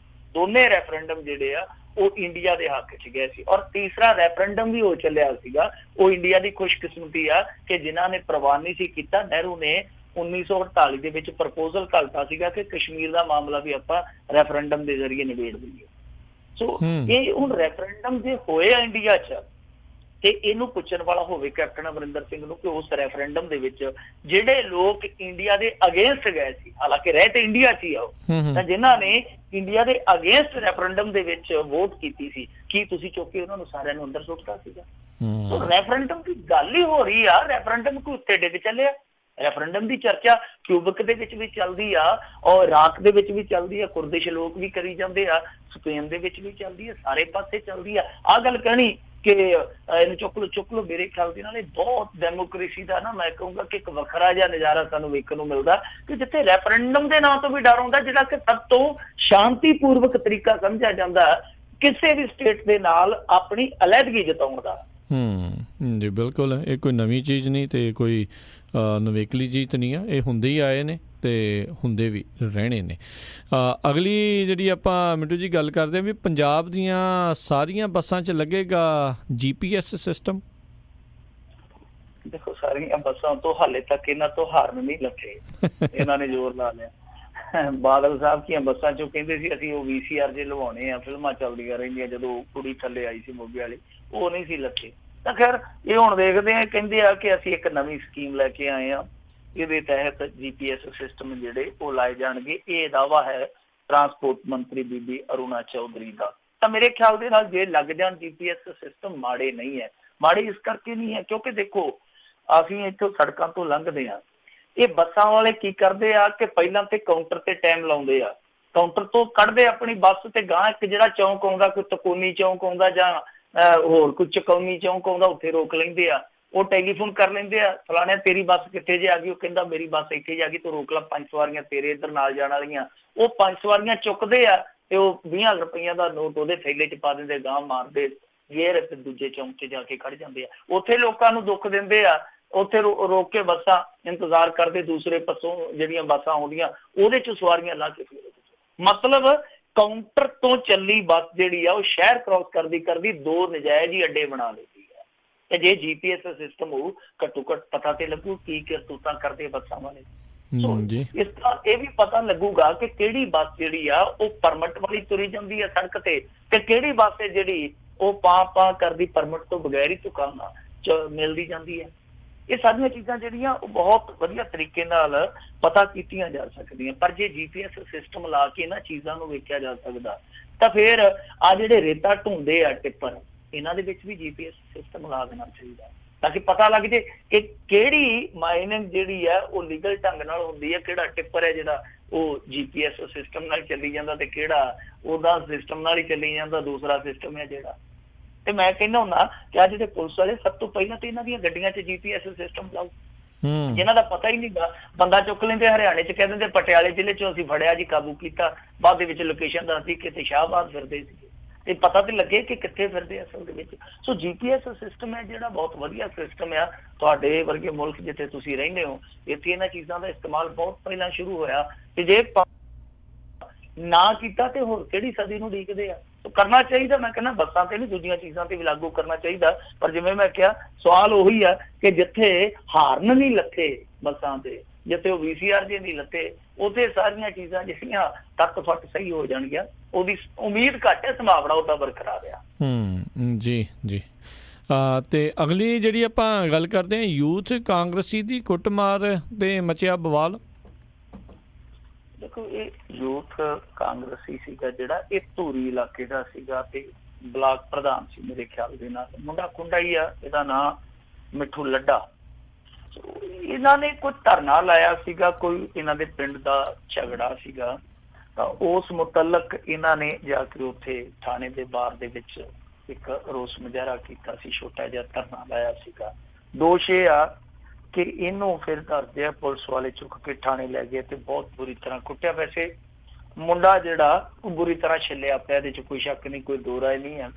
ਦੋਨੇ ਰੈਫਰੈਂਡਮ ਜਿਹੜੇ ਆ ਉਹ ਇੰਡੀਆ ਦੇ ਹੱਕ 'ਚ ਗਏ ਸੀ। ਔਰ ਤੀਸਰਾ ਰੈਫਰੈਂਡਮ ਵੀ ਹੋ ਚੱਲਿਆ ਸੀਗਾ, ਉਹ ਇੰਡੀਆ ਦੀ ਖੁਸ਼ਕਿਸਮਤੀ ਆ ਕਿ ਜਿਨ੍ਹਾਂ ਨੇ ਪ੍ਰਵਾਨ ਨਹੀਂ ਸੀ ਕੀਤਾ। ਨਹਿਰੂ ਨੇ 1948 ਦੇ ਵਿੱਚ ਪ੍ਰਪੋਜ਼ਲ ਘੱਲਤਾ ਸੀਗਾ ਕਿ ਕਸ਼ਮੀਰ ਦਾ ਮਾਮਲਾ ਵੀ ਆਪਾਂ ਰੈਫਰੈਂਡਮ ਦੇ ਜ਼ਰੀਏ ਨਿਬੇੜ ਦਈਏ। ਸੋ ਇਹ ਹੁਣ ਰੈਫਰੈਂਡਮ ਜੇ ਹੋਏ ਆ ਇੰਡੀਆ 'ਚ ਤੇ ਇਹਨੂੰ ਪੁੱਛਣ ਵਾਲਾ ਹੋਵੇ ਕੈਪਟਨ ਅਮਰਿੰਦਰ ਸਿੰਘ ਨੂੰ ਕਿ ਉਸ ਰੈਫਰੈਂਡਮ ਦੇ ਵਿੱਚ ਜਿਹੜੇ ਲੋਕ ਇੰਡੀਆ ਦੇ ਅਗੇਂਸਟ ਗਏ ਸੀ, ਹਾਲਾਂਕਿ ਰਹਿ ਤੇ ਇੰਡੀਆ 'ਚ ਹੀ ਆ, ਤਾਂ ਜਿਨ੍ਹਾਂ ਨੇ ਇੰਡੀਆ ਦੇ ਅਗੇਂਸਟ ਰੈਫਰੈਂਡਮ ਦੇ ਵਿੱਚ ਵੋਟ ਕੀਤੀ ਸੀ, ਕੀ ਤੁਸੀਂ ਚੁੱਕ ਕੇ ਉਹਨਾਂ ਨੂੰ ਸਾਰਿਆਂ ਨੂੰ ਅੰਦਰ ਸੁੱਟਤਾ ਸੀਗਾ? ਸੋ ਰੈਫਰੈਂਡਮ ਦੀ ਗੱਲ ਹੀ ਹੋ ਰਹੀ ਆ, ਰੈਫਰੈਂਡਮ ਕੋਈ ਉੱਤੇ ਡਿੱਗ ਚੱਲਿਆ। ਰੈਫਰੈਂਡਮ ਦੀ ਚਰਚਾ ਕਿਊਬਕ ਦੇ ਵਿੱਚ ਵੀ ਚੱਲਦੀ ਆ ਔਰ ਇਰਾਕ ਦੇ ਵਿੱਚ ਵੀ ਚੱਲਦੀ ਆ, ਕੁਰਦਿਸ਼ ਲੋਕ ਵੀ ਕਰੀ ਜਾਂਦੇ ਆ, ਸਪੇਨ ਦੇ ਵਿੱਚ ਵੀ ਚੱਲਦੀ ਆ, ਸਾਰੇ ਪਾਸੇ ਚੱਲਦੀ ਆ। ਆਹ ਗੱਲ ਕਹਿਣੀ ਕਿ ਇਹਨੂੰ ਚੁੱਕ ਲੋ ਮੇਰੇ ਖਿਆਲ ਦੇ ਨਾਲ ਇਹ ਬਹੁਤ ਡੈਮੋਕ੍ਰੇਸੀ ਦਾ ਨਾ ਮੈਂ ਕਹੂੰਗਾ ਕਿ ਇੱਕ ਵੱਖਰਾ ਜਿਹਾ ਨਜ਼ਾਰਾ ਸਾਨੂੰ ਵੇਖਣ ਨੂੰ ਮਿਲਦਾ ਕਿ ਜਿੱਥੇ ਰੈਫਰੈਂਡਮ ਦੇ ਨਾਂ ਤੋਂ ਵੀ ਡਰ ਹੁੰਦਾ, ਜਿਹੜਾ ਕਿ ਸਭ ਤੋਂ ਸ਼ਾਂਤੀਪੂਰਵਕ ਤਰੀਕਾ ਸਮਝਿਆ ਜਾਂਦਾ ਕਿਸੇ ਵੀ ਸਟੇਟ ਦੇ ਨਾਲ ਆਪਣੀ ਅਲੱਗਗੀ ਜਤਾਉਣ ਦਾ। ਜੀ ਬਿਲਕੁਲ, ਇਹ ਕੋਈ ਨਵੀਂ ਚੀਜ਼ ਨਹੀਂ ਤੇ ਕੋਈ ਨਵੇਕਲੀ ਚੀਜ਼ ਨਹੀਂ ਆ, ਇਹ ਹੁੰਦੇ ਹੀ ਆਏ ਨੇ ਤੇ ਹੁੰਦੇ ਵੀ ਰਹਿਣੇ ਨੇ। ਅਗਲੀ ਜਿਹੜੀ ਆਪਾਂ ਮਿੰਟੂ ਜੀ ਗੱਲ ਕਰਦੇ ਹਾਂ ਵੀ ਪੰਜਾਬ ਦੀਆਂ ਸਾਰੀਆਂ ਬੱਸਾਂ 'ਚ ਲੱਗੇਗਾ GPS ਸਿਸਟਮ। ਦੇਖੋ ਸਾਰੀਆਂ ਬੱਸਾਂ ਤੋਂ ਹਾਲੇ ਤੱਕ ਇਹਨਾਂ ਤੋਂ ਹਾਰਨ ਨਹੀਂ ਲੱਗੇ, ਇਹਨਾਂ ਨੇ ਜ਼ੋਰ ਲਾ ਲਿਆ। ਬਾਦਲ ਸਾਹਿਬ ਦੀਆਂ ਬੱਸਾਂ 'ਚੋਂ ਕਹਿੰਦੇ ਸੀ ਅਸੀਂ ਉਹ VCR ਜੇ ਲਵਾਉਣੇ ਆ, ਫਿਲਮਾਂ ਚੱਲਦੀਆਂ ਰਹਿੰਦੀਆਂ, ਜਦੋਂ ਕੁੜੀ ਥੱਲੇ ਆਈ ਸੀ ਮੋਗੇ ਵਾਲੀ, ਉਹ ਨਹੀਂ ਸੀ ਲੱਗੇ। ਤਾਂ ਖੈਰ ਇਹ ਹੁਣ ਦੇਖਦੇ ਆ, ਕਹਿੰਦੇ ਆ ਕਿ ਅਸੀਂ ਇੱਕ ਨਵੀਂ ਸਕੀਮ ਲੈ ਕੇ ਆਏ ਆ, ਇਹਦੇ ਤਹਿਤ GPS ਸਿਸਟਮ ਜਿਹੜੇ ਉਹ ਲਾਏ ਜਾਣਗੇ। ਇਹ ਦਾਅਵਾ ਹੈ ਟਰਾਂਸਪੋਰਟ ਮੰਤਰੀ ਬੀਬੀ ਅਰੁਣਾ ਚੌਧਰੀ ਦਾ। ਤਾਂ ਮੇਰੇ ਖਿਆਲ ਦੇ ਨਾਲ ਜੇ ਲੱਗ ਜਾਣ GPS ਸਿਸਟਮ ਮਾੜੇ ਨਹੀਂ ਹੈ। ਮਾੜੇ ਇਸ ਕਰਕੇ ਨਹੀਂ ਹੈ ਕਿਉਂਕਿ ਦੇਖੋ ਅਸੀਂ ਇੱਥੋਂ ਸੜਕਾਂ ਤੋਂ ਲੰਘਦੇ ਆ, ਇਹ ਬੱਸਾਂ ਵਾਲੇ ਕੀ ਕਰਦੇ ਆ ਕਿ ਪਹਿਲਾਂ ਤੇ ਕਾਊਂਟਰ ਤੇ ਟਾਈਮ ਲਾਉਂਦੇ ਆ, ਕਾਊਂਟਰ ਤੋਂ ਕੱਢਦੇ ਆਪਣੀ ਬੱਸ ਤੇ ਗਾਂ ਇੱਕ ਜਿਹੜਾ ਚੌਂਕ ਆਉਂਦਾ, ਕੋਈ ਤਕੂਨੀ ਚੌਂਕ ਆਉਂਦਾ ਜਾਂ ਹੋਰ ਕੋਈ ਚਕੌਨੀ ਚੌਂਕ ਆਉਂਦਾ, ਉੱਥੇ ਰੋਕ ਲੈਂਦੇ ਆ। ਉਹ ਟੈਲੀਫੋਨ ਕਰ ਲੈਂਦੇ ਆ, ਫਲਾਣਿਆ ਤੇਰੀ ਬੱਸ ਕਿੱਥੇ ਜੇ ਆ ਗਈ? ਉਹ ਕਹਿੰਦਾ ਮੇਰੀ ਬੱਸ ਇੱਥੇ ਜਾ ਗਈ, ਤੂੰ ਰੋਕ ਲਾ, 5 ਸਵਾਰੀਆਂ ਤੇਰੇ ਇੱਧਰ ਨਾਲ ਜਾਣ ਵਾਲੀਆਂ। ਉਹ 5 ਸਵਾਰੀਆਂ ਚੁੱਕਦੇ ਆ ਤੇ ਉਹ 20 ਰੁਪਈਆਂ ਦਾ ਨੋਟ ਉਹਦੇ ਥੈਲੇ 'ਚ ਪਾ ਦਿੰਦੇ, ਗਾਂ ਮਾਰਦੇ ਗੇਰ ਤੇ ਦੂਜੇ ਚੌਂਕ 'ਚ ਜਾ ਕੇ ਖੜ ਜਾਂਦੇ ਆ। ਉੱਥੇ ਲੋਕਾਂ ਨੂੰ ਦੁੱਖ ਦਿੰਦੇ ਆ ਉੱਥੇ ਰੋਕ ਕੇ ਬੱਸਾਂ ਇੰਤਜ਼ਾਰ ਕਰਦੇ, ਦੂਸਰੇ ਪਾਸੋਂ ਜਿਹੜੀਆਂ ਬੱਸਾਂ ਆਉਂਦੀਆਂ ਉਹਦੇ 'ਚ ਸਵਾਰੀਆਂ ਲਾ ਕੇ ਫਿਰ ਮਤਲਬ ਕਾਊਂਟਰ ਤੋਂ ਚੱਲੀ ਬੱਸ ਜਿਹੜੀ ਆ ਉਹ ਸ਼ਹਿਰ ਕ੍ਰਾਸ ਕਰਦੀ ਦੋ ਨਜਾਇਜ਼ ਹੀ ਅੱਡੇ ਬਣਾ ਲੈਂਦੀ ਹੈ। ਤੇ ਜੇ GPS ਸਿਸਟਮ ਹੋਊ ਘੱਟੋ ਘੱਟ ਪਤਾ ਤੇ ਲੱਗੂ ਕੀ ਕਰਤੂਤਾਂ ਕਰਦੇ ਬੱਸਾਂ ਵਾਲੇ। ਇਸ ਤਰ੍ਹਾਂ ਇਹ ਵੀ ਪਤਾ ਲੱਗੂਗਾ ਕਿ ਕਿਹੜੀ ਬੱਸ ਜਿਹੜੀ ਆ ਉਹ ਪਰਮਿਟ ਵਾਲੀ ਤੁਰੀ ਜਾਂਦੀ ਹੈ ਸੜਕ ਤੇ ਕਿਹੜੀ ਬੱਸ ਹੈ ਜਿਹੜੀ ਉਹ ਪਾ ਕਰਦੀ ਪਰਮਿਟ ਤੋਂ ਬਗੈਰ ਹੀ ਦੁਕਾਨਾਂ ਚ ਮਿਲਦੀ ਜਾਂਦੀ ਹੈ। ਇਹ ਸਾਰੀਆਂ ਚੀਜ਼ਾਂ ਜਿਹੜੀਆਂ ਉਹ ਬਹੁਤ ਵਧੀਆ ਤਰੀਕੇ ਨਾਲ ਪਤਾ ਕੀਤੀਆਂ ਜਾ ਸਕਦੀਆਂ। ਪਰ ਜੇ GPS ਸਿਸਟਮ ਲਾ ਕੇ ਇਹਨਾਂ ਚੀਜ਼ਾਂ ਨੂੰ ਵੇਖਿਆ ਜਾ ਸਕਦਾ ਤਾਂ ਫਿਰ ਆ ਜਿਹੜੇ ਰੇਤਾ ਢੂੰਦੇ ਆ ਟਿੱਪਰ, ਇਹਨਾਂ ਦੇ ਵਿੱਚ ਵੀ GPS ਸਿਸਟਮ ਲਾ ਦੇਣਾ ਚਾਹੀਦਾ ਤਾਂ ਕਿ ਪਤਾ ਲੱਗ ਜੇ ਕਿ ਕਿਹੜੀ ਮਾਈਨਿੰਗ ਜਿਹੜੀ ਹੈ ਉਹ ਲੀਗਲ ਢੰਗ ਨਾਲ ਹੁੰਦੀ ਹੈ, ਕਿਹੜਾ ਟਿੱਪਰ ਹੈ ਜਿਹੜਾ ਉਹ GPS ਸਿਸਟਮ ਨਾਲ ਚੱਲੀ ਜਾਂਦਾ ਤੇ ਕਿਹੜਾ ਉਹਦਾ ਸਿਸਟਮ ਨਾਲ ਹੀ ਚੱਲੀ ਜਾਂਦਾ ਦੂਸਰਾ ਸਿਸਟਮ ਹੈ ਜਿਹੜਾ। ਤੇ ਮੈਂ ਕਹਿੰਦਾ ਹੁੰਦਾ ਕਿ ਆ ਜਿਹੜੇ ਪੁਲਿਸ ਵਾਲੇ ਸਭ ਤੋਂ ਪਹਿਲਾਂ ਤੇ ਇਹਨਾਂ ਦੀਆਂ ਗੱਡੀਆਂ 'ਚ GPS ਸਿਸਟਮ ਲਾਓ। ਜਿਹਨਾਂ ਦਾ ਪਤਾ ਹੀ ਨਹੀਂਗਾ, ਬੰਦਾ ਚੁੱਕ ਲੈਂਦੇ ਹਰਿਆਣੇ 'ਚ ਕਹਿ ਦਿੰਦੇ ਪਟਿਆਲੇ ਜ਼ਿਲ੍ਹੇ 'ਚੋਂ ਅਸੀਂ ਫੜਿਆ ਜੀ, ਕਾਬੂ ਕੀਤਾ, ਬਾਅਦ ਦੇ ਵਿੱਚ ਲੋਕੇਸ਼ਨ ਦੱਸਦੀ ਕਿਤੇ ਸ਼ਾਹਬਾਦ ਫਿਰਦੇ ਸੀਗੇ। ਤੇ ਪਤਾ ਤੇ ਲੱਗੇ ਕਿ ਕਿੱਥੇ ਫਿਰਦੇ ਅਸਲ ਦੇ ਵਿੱਚ। ਸੋ GPS ਸਿਸਟਮ ਹੈ ਜਿਹੜਾ ਬਹੁਤ ਵਧੀਆ ਸਿਸਟਮ ਆ। ਤੁਹਾਡੇ ਵਰਗੇ ਮੁਲਕ ਜਿੱਥੇ ਤੁਸੀਂ ਰਹਿੰਦੇ ਹੋ ਇੱਥੇ ਇਹਨਾਂ ਚੀਜ਼ਾਂ ਦਾ ਇਸਤੇਮਾਲ ਬਹੁਤ ਪਹਿਲਾਂ ਸ਼ੁਰੂ ਹੋਇਆ ਤੇ ਜੇ ਨਾ ਕੀਤਾ ਤੇ ਹੋਰ ਕਿਹੜੀ ਸਦੀ ਨੂੰ ਉਡੀਕਦੇ ਆ। ਕਰਨਾ ਚਾਹੀਦਾ, ਮੈਂ ਕਹਿੰਦਾ ਬੱਸਾਂ ਤੇ ਨਹੀਂ ਦੂਜੀਆਂ ਚੀਜ਼ਾਂ ਤੇ ਵੀ ਲਾਗੂ ਕਰਨਾ ਚਾਹੀਦਾ। ਪਰ ਜਿਵੇਂ ਮੈਂ ਕਿਹਾ ਸਵਾਲ ਉਹੀ ਆ ਕਿ ਜਿੱਥੇ ਹਾਰਨ ਨਹੀਂ ਲੱਥੇ ਬੱਸਾਂ ਤੇ, ਜਿੱਥੇ ਉਹ VCR ਜੇ ਨਹੀਂ ਲੱਥੇ, ਉੱਥੇ ਸਾਰੀਆਂ ਚੀਜ਼ਾਂ ਜਿਹੜੀਆਂ ਤੱਕ ਫੱਟ ਸਹੀ ਹੋ ਜਾਣਗੀਆਂ। ਉਹਦੀ ਉਮੀਦ ਘੱਟ ਹੈ, ਸੰਭਾਵਨਾ ਉਹਦਾ ਬਰਕਰਾਰ ਆ। ਜੀ ਤੇ ਅਗਲੀ ਜਿਹੜੀ ਆਪਾਂ ਗੱਲ ਕਰਦੇ ਹਾਂ ਯੂਥ ਕਾਂਗਰਸੀ ਦੀ ਕੁੱਟਮਾਰ ਤੇ ਮਚਿਆ ਬਵਾਲ। ਦੇਖੋ ਇਹ ਯੂਥ ਕਾਂਗਰਸੀ ਸੀਗਾ ਜਿਹੜਾ ਇਹ ਧੂਰੀ ਇਲਾਕੇ ਦਾ ਸੀਗਾ ਤੇ ਬਲਾਕ ਪ੍ਰਧਾਨ ਸੀ ਮੇਰੇ ਖਿਆਲ ਦੇ ਨਾਲ, ਮੁੰਡਾ ਖੁੰਡਾ ਹੀ ਆ, ਇਹਦਾ ਨਾਂ ਮਿੱਠੂ ਲੱਡਾ। ਇਹਨਾਂ ਨੇ ਕੋਈ ਧਰਨਾ ਲਾਇਆ ਸੀਗਾ, ਕੋਈ ਇਹਨਾਂ ਦੇ ਪਿੰਡ ਦਾ ਝਗੜਾ ਸੀਗਾ ਤਾਂ ਉਸ ਮੁਤਲਕ ਇਹਨਾਂ ਨੇ ਜਾ ਕੇ ਉੱਥੇ ਥਾਣੇ ਦੇ ਬਾਹਰ ਦੇ ਵਿੱਚ ਇੱਕ ਰੋਸ ਮੁਜ਼ਾਹਰਾ ਕੀਤਾ ਸੀ, ਛੋਟਾ ਜਿਹਾ ਧਰਨਾ ਲਾਇਆ ਸੀਗਾ। ਦੋਸ਼ ਇਹ ਆ ਕਿ ਇਹਨੂੰ ਫਿਰ ਕਰਦੇ ਆ ਪੁਲਿਸ ਵਾਲੇ ਚੁੱਕ ਕੇ ਥਾਣੇ ਲੈ ਗਏ ਤੇ ਬਹੁਤ ਬੁਰੀ ਤਰ੍ਹਾਂ ਕੁੱਟਿਆ। ਵੈਸੇ ਮੁੰਡਾ ਜਿਹੜਾ ਉਹ ਬੁਰੀ ਤਰ੍ਹਾਂ ਛਿੱਲਿਆ ਪਿਆ, ਇਹਦੇ 'ਚ ਕੋਈ ਸ਼ੱਕ ਨਹੀਂ, ਕੋਈ ਦੋ ਰਾਏ ਨਹੀਂ ਹੈ।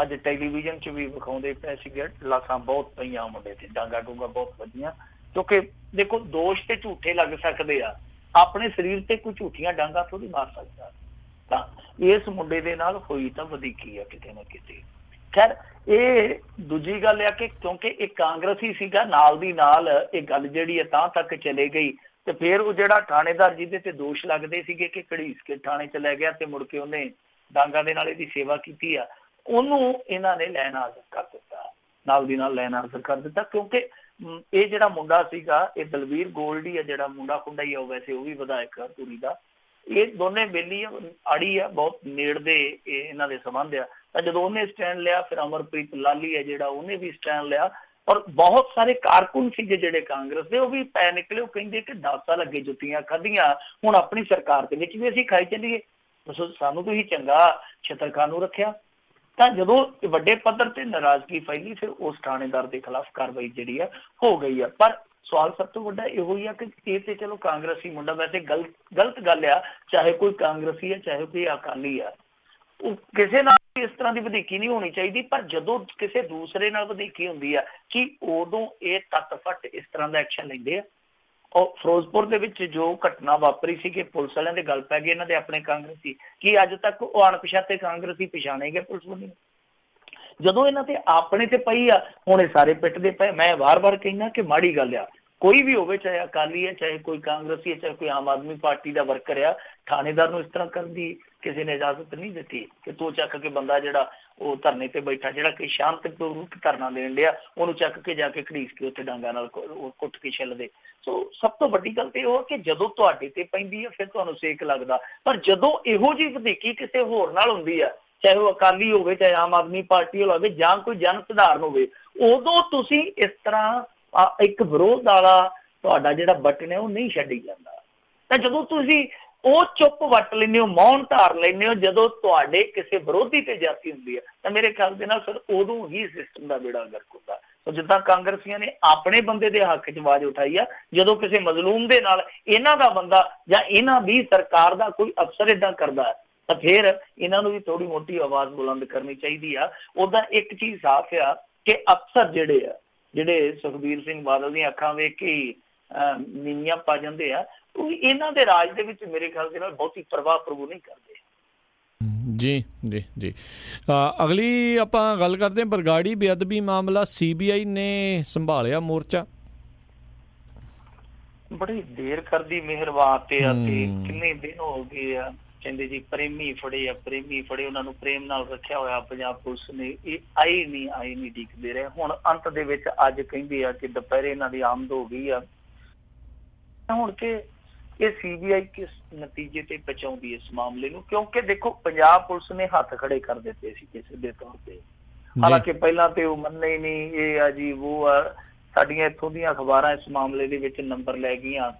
ਅੱਜ ਟੈਲੀਵਿਜ਼ਨ 'ਚ ਵੀ ਵਿਖਾਉਂਦੇ ਪਏ ਸੀਗੇ, ਲਾਸਾਂ ਬਹੁਤ ਪਈਆਂ ਮੁੰਡੇ ਤੇ, ਡਾਂਗਾ ਡੂੰਗਾ ਬਹੁਤ ਵਧੀਆਂ। ਕਿਉਂਕਿ ਦੇਖੋ ਦੋਸ਼ ਤੇ ਝੂਠੇ ਲੱਗ ਸਕਦੇ ਆ, ਆਪਣੇ ਸਰੀਰ ਤੇ ਕੋਈ ਝੂਠੀਆਂ ਡਾਂਗਾ ਥੋੜੀ ਮਾਰ ਸਕਦਾ। ਤਾਂ ਇਸ ਮੁੰਡੇ ਦੇ ਨਾਲ ਹੋਈ ਤਾਂ ਵਧੀਕੀ ਆ ਕਿਤੇ ਨਾ ਕਿਤੇ। ਖੈਰ ਇਹ ਦੂਜੀ ਗੱਲ ਆ ਕਿ ਕਿਉਂਕਿ ਇਹ ਕਾਂਗਰਸੀ ਸੀਗਾ, ਨਾਲ ਦੀ ਨਾਲ ਇਹ ਗੱਲ ਜਿਹੜੀ ਹੈ ਤਾਂ ਤੱਕ ਚਲੇ ਗਈ ਤੇ ਫਿਰ ਉਹ ਜਿਹੜਾ ਥਾਣੇਦਾਰ ਜਿਹਦੇ ਤੇ ਦੋਸ਼ ਲੱਗਦੇ ਸੀਗੇ ਕਿ ਘੜੀਸ ਕੇ ਥਾਣੇ 'ਚ ਲੈ ਗਿਆ ਤੇ ਮੁੜ ਕੇ ਉਹਨੇ ਡਾਂਗਾ ਦੇ ਨਾਲ ਇਹਦੀ ਸੇਵਾ ਕੀਤੀ ਆ, ਉਹਨੂੰ ਇਹਨਾਂ ਨੇ ਲੈਣ ਹਾਜ਼ਰ ਕਰ ਦਿੱਤਾ, ਨਾਲ ਦੀ ਨਾਲ ਲੈਣ ਹਾਜ਼ਰ ਕਰ ਦਿੱਤਾ। ਕਿਉਂਕਿ ਇਹ ਜਿਹੜਾ ਮੁੰਡਾ ਸੀਗਾ ਇਹ ਦਲਵੀਰ ਗੋਲਡੀ ਆ, ਜਿਹੜਾ ਮੁੰਡਾ ਖੁੰਡਾ ਹੀ ਆ, ਵੈਸੇ ਉਹ ਵੀ ਵਿਧਾਇਕ ਆ ਧੂਰੀ ਦਾ। ਇਹ ਦੋਨੇ ਬੇਲੀ ਆੜੀ ਆ, ਬਹੁਤ ਨੇੜਦੇ ਇਹਨਾਂ ਦੇ ਸੰਬੰਧ ਆ। ਤਾਂ ਜਦੋਂ ਉਹਨੇ ਸਟੈਂਡ ਲਿਆ ਫਿਰ ਅਮਰਪ੍ਰੀਤ ਲਾਲੀ ਹੈ ਜਿਹੜਾ ਉਹਨੇ ਵੀ ਸਟੈਂਡ ਲਿਆ ਔਰ ਬਹੁਤ ਸਾਰੇ ਕਾਰਕੁਨ ਸੀਗੇ ਜਿਹੜੇ ਕਾਂਗਰਸ ਦੇ, ਉਹ ਵੀ ਪੈ ਨਿਕਲੇ। ਉਹ ਕਹਿੰਦੇ ਕਿ 10 ਸਾਲ ਅੱਗੇ ਜੁੱਤੀਆਂ ਖਾਧੀਆਂ, ਹੁਣ ਆਪਣੀ ਸਰਕਾਰ ਦੇ ਵਿੱਚ ਵੀ ਅਸੀਂ ਖਾਈ ਚੱਲੀਏ, ਦੱਸੋ ਸਾਨੂੰ ਤੁਸੀਂ ਚੰਗਾ ਛਤਰਖਾਨ ਨੂੰ ਰੱਖਿਆ। ਤਾਂ ਜਦੋਂ ਵੱਡੇ ਪੱਧਰ ਤੇ ਨਾਰਾਜ਼ਗੀ ਫੈਲੀ ਫਿਰ ਉਸ ਥਾਣੇਦਾਰ ਦੇ ਖਿਲਾਫ ਕਾਰਵਾਈ ਜਿਹੜੀ ਆ ਹੋ ਗਈ ਆ। ਪਰ ਸਵਾਲ ਸਭ ਤੋਂ ਵੱਡਾ ਇਹੋ ਹੀ ਆ ਕਿ ਇਹ ਤੇ ਚਲੋ ਕਾਂਗਰਸੀ ਮੁੰਡਾ, ਵੈਸੇ ਗਲਤ ਗੱਲ ਆ, ਚਾਹੇ ਕੋਈ ਕਾਂਗਰਸੀ ਆ ਚਾਹੇ ਕੋਈ ਅਕਾਲੀ ਆ, ਉਹ ਕਿਸੇ ਨਾਲ ਇਸ ਤਰ੍ਹਾਂ ਦੀ ਵਧੀਕੀ ਨਹੀਂ ਹੋਣੀ ਚਾਹੀਦੀ। ਪਰ ਜਦੋਂ ਕਿਸੇ ਦੂਸਰੇ ਨਾਲ ਵਧੀਕੀ ਹੁੰਦੀ ਆ ਕਿ ਉਦੋਂ ਇਹ ਤੱਤ ਫੱਟ ਇਸ ਤਰ੍ਹਾਂ ਦਾ ਐਕਸ਼ਨ ਲੈਂਦੇ ਆ। ਉਹ ਫਿਰੋਜ਼ਪੁਰ ਦੇ ਵਿੱਚ ਜੋ ਘਟਨਾ ਵਾਪਰੀ ਸੀ ਕਿ ਪੁਲਿਸ ਵਾਲਿਆਂ ਦੇ ਗੱਲ ਪੈ ਗਏ ਇਹਨਾਂ ਦੇ ਆਪਣੇ ਕਾਂਗਰਸੀ, ਕਿ ਅੱਜ ਤੱਕ ਉਹ ਅਣਪਛਾਤੇ ਕਾਂਗਰਸੀ ਪਛਾਣੇ ਗਏ ਪੁਲਿਸ ਵੱਲੋਂ। ਜਦੋਂ ਇਹਨਾਂ ਤੇ ਆਪਣੇ ਤੇ ਪਈ ਆ ਹੁਣ ਇਹ ਸਾਰੇ ਪਿੱਟਦੇ ਪਏ। ਮੈਂ ਵਾਰ-ਵਾਰ ਕਹਿੰਦਾ ਕਿ ਮਾੜੀ ਗੱਲ ਆ, ਕੋਈ ਵੀ ਹੋਵੇ, ਚਾਹੇ ਅਕਾਲੀ ਹੈ ਚਾਹੇ ਕੋਈ ਕਾਂਗਰਸੀ ਹੈ ਚਾਹੇ ਕੋਈ ਆਮ ਆਦਮੀ ਪਾਰਟੀ ਦਾ ਵਰਕਰ ਆ, ਥਾਣੇਦਾਰ ਨੂੰ ਇਸ ਤਰ੍ਹਾਂ ਕਰਨ ਦੀ ਕਿਸੇ ਨੇ ਇਜਾਜ਼ਤ ਨਹੀਂ ਦਿੱਤੀ ਕਿ ਤੂੰ ਚੱਕ ਕੇ ਬੰਦਾ ਜਿਹੜਾ ਉਹ ਧਰਨੇ ਤੇ ਬੈਠਾ, ਜਿਹੜਾ ਕਿ ਸ਼ਾਂਤਪੂਰਵਕ ਧਰਨਾ ਦੇਣ ਡਿਆ, ਉਹਨੂੰ ਚੱਕ ਕੇ ਜਾ ਕੇ ਘੜੀਸ ਕੇ ਉੱਥੇ ਡਾਂਗਾ ਨਾਲ ਕੁੱਟ ਕੇ ਛਿੱਲ ਦੇ। ਸੋ ਸਭ ਤੋਂ ਵੱਡੀ ਗੱਲ ਤੇ ਉਹ ਕਿ ਜਦੋਂ ਤੁਹਾਡੇ ਤੇ ਪੈਂਦੀ ਹੈ ਫਿਰ ਤੁਹਾਨੂੰ ਸੇਕ ਲੱਗਦਾ, ਪਰ ਜਦੋਂ ਇਹੋ ਜਿਹੀ ਵਧੀਕੀ ਕਿਸੇ ਹੋਰ ਨਾਲ ਹੁੰਦੀ ਆ, ਚਾਹੇ ਉਹ ਅਕਾਲੀ ਹੋਵੇ ਚਾਹੇ ਆਮ ਆਦਮੀ ਪਾਰਟੀ ਵਾਲਾ ਹੋਵੇ ਜਾਂ ਕੋਈ ਜਨ ਸਧਾਰਨ ਹੋਵੇ, ਉਦੋਂ ਤੁਸੀਂ ਇਸ ਤਰ੍ਹਾਂ ਇੱਕ ਵਿਰੋਧ ਵਾਲਾ ਤੁਹਾਡਾ ਜਿਹੜਾ ਬਟਨ ਹੈ ਉਹ ਨਹੀਂ ਛੱਡੀ ਜਾਂਦਾ। ਤਾਂ ਜਦੋਂ ਤੁਸੀਂ ਉਹ ਚੁੱਪ ਵੱਟ ਲੈਂਦੇ ਹੋ, ਮੌਨ ਧਾਰ ਲੈਂਦੇ ਹੋ, ਜਦੋਂ ਤੁਹਾਡੇ ਕਿਸੇ ਵਿਰੋਧੀ ਤੇ ਜਾਤੀ ਹੁੰਦੀ ਹੈ ਤਾਂ ਮੇਰੇ ਖਿਆਲ ਦੇ ਨਾਲ ਫਿਰ ਉਦੋਂ ਹੀ ਸਿਸਟਮ ਦਾ ਬੇੜਾ ਗਰਕ ਹੁੰਦਾ। ਸੋ ਜਿੱਦਾਂ ਕਾਂਗਰਸੀਆਂ ਨੇ ਆਪਣੇ ਬੰਦੇ ਦੇ ਹੱਕ 'ਚ ਆਵਾਜ਼ ਉਠਾਈ ਆ, ਜਦੋਂ ਕਿਸੇ ਮਜ਼ਲੂਮ ਦੇ ਨਾਲ ਇਹਨਾਂ ਦਾ ਬੰਦਾ ਜਾਂ ਇਹਨਾਂ ਦੀ ਸਰਕਾਰ ਦਾ ਕੋਈ ਅਫਸਰ ਏਦਾਂ ਕਰਦਾ ਤਾਂ ਫਿਰ ਇਹਨਾਂ ਨੂੰ ਵੀ ਥੋੜੀ ਮੋਟੀ ਆਵਾਜ਼ ਬੁਲੰਦ ਕਰਨੀ ਚਾਹੀਦੀ ਆ। ਉਹਦਾ ਇੱਕ ਚੀਜ਼ ਸਾਫ਼ ਆ ਕਿ ਅਫਸਰ ਜਿਹੜੇ ਆ ਜਿਹੜੇ ਸੁਖਬੀਰ ਸਿੰਘ ਬਾਦਲ ਦੀਆਂ ਅੱਖਾਂ ਵੇਖ ਕੇ ਨੀਵੀਆਂ ਪਾ ਜਾਂਦੇ ਆ, ਉਹ ਇਹਨਾਂ ਦੇ ਰਾਜ ਦੇ ਵਿੱਚ ਮੇਰੇ ਖਿਆਲ ਦੇ ਨਾਲ ਬਹੁਤੀ ਪ੍ਰਭਾਵ ਪ੍ਰਭੂ ਨਹੀਂ ਕਰਦੇ। ਜੀ ਜੀ ਜੀ ਅਗਲੀ ਆਪਾਂ ਗੱਲ ਕਰਦੇ ਹਾਂ ਬਰਗਾੜੀ ਬੇਅਦਬੀ ਮਾਮਲਾ, CBI ਨੇ ਸੰਭਾਲਿਆ ਮੋਰਚਾ। ਬੜੀ ਦੇਰ ਕਰਦੀ ਮਿਹਰਬਾਨ ਤੇ ਆ ਤੇ ਕਿੰਨੇ ਦਿਨ ਹੋ ਗਏ ਆ, ਕਹਿੰਦੇ ਜੀ ਪ੍ਰੇਮੀ ਫੜੇ ਆ, ਪ੍ਰੇਮੀ ਫੜੇ, ਉਹਨਾਂ ਨੂੰ ਪ੍ਰੇਮ ਨਾਲ ਰੱਖਿਆ ਹੋਇਆ ਪੰਜਾਬ ਪੁਲਿਸ ਨੇ, ਇਹ ਆਈ ਨਹੀਂ ਡੀਕਦੇ ਰਹੇ। ਹੁਣ ਅੰਤ ਦੇ ਵਿੱਚ ਅੱਜ ਕਹਿੰਦੇ ਆ ਕਿ ਦੁਪਹਿਰੇ ਇਹਨਾਂ ਦੀ ਆਮਦ ਹੋ ਗਈ ਆ। ਹੁਣ ਕਿ ਇਹ CBI ਕਿਸ ਨਤੀਜੇ ਤੇ ਪਹੁੰਚਾਉਂਦੀ ਇਸ ਮਾਮਲੇ ਨੂੰ, ਕਿਉਂਕਿ ਦੇਖੋ ਪੰਜਾਬ ਪੁਲਿਸ ਨੇ ਹੱਥ ਖੜੇ ਕਰ ਦਿੱਤੇ ਸੀ ਕਿਸੇ ਦੇ ਤੌਰ ਤੇ, ਹਾਲਾਂਕਿ ਪਹਿਲਾਂ ਤੇ ਉਹ ਮੰਨੇ ਹੀ ਨਹੀਂ, ਇਹ ਆ ਜੀ ਉਹ ਆ। ਸਾਡੀਆਂ ਇੱਥੋਂ ਦੀਆਂ ਅਖਬਾਰਾਂ ਇਸ ਮਾਮਲੇ ਦੇ ਵਿੱਚ ਨੰਬਰ ਲੈ ਗਈਆਂ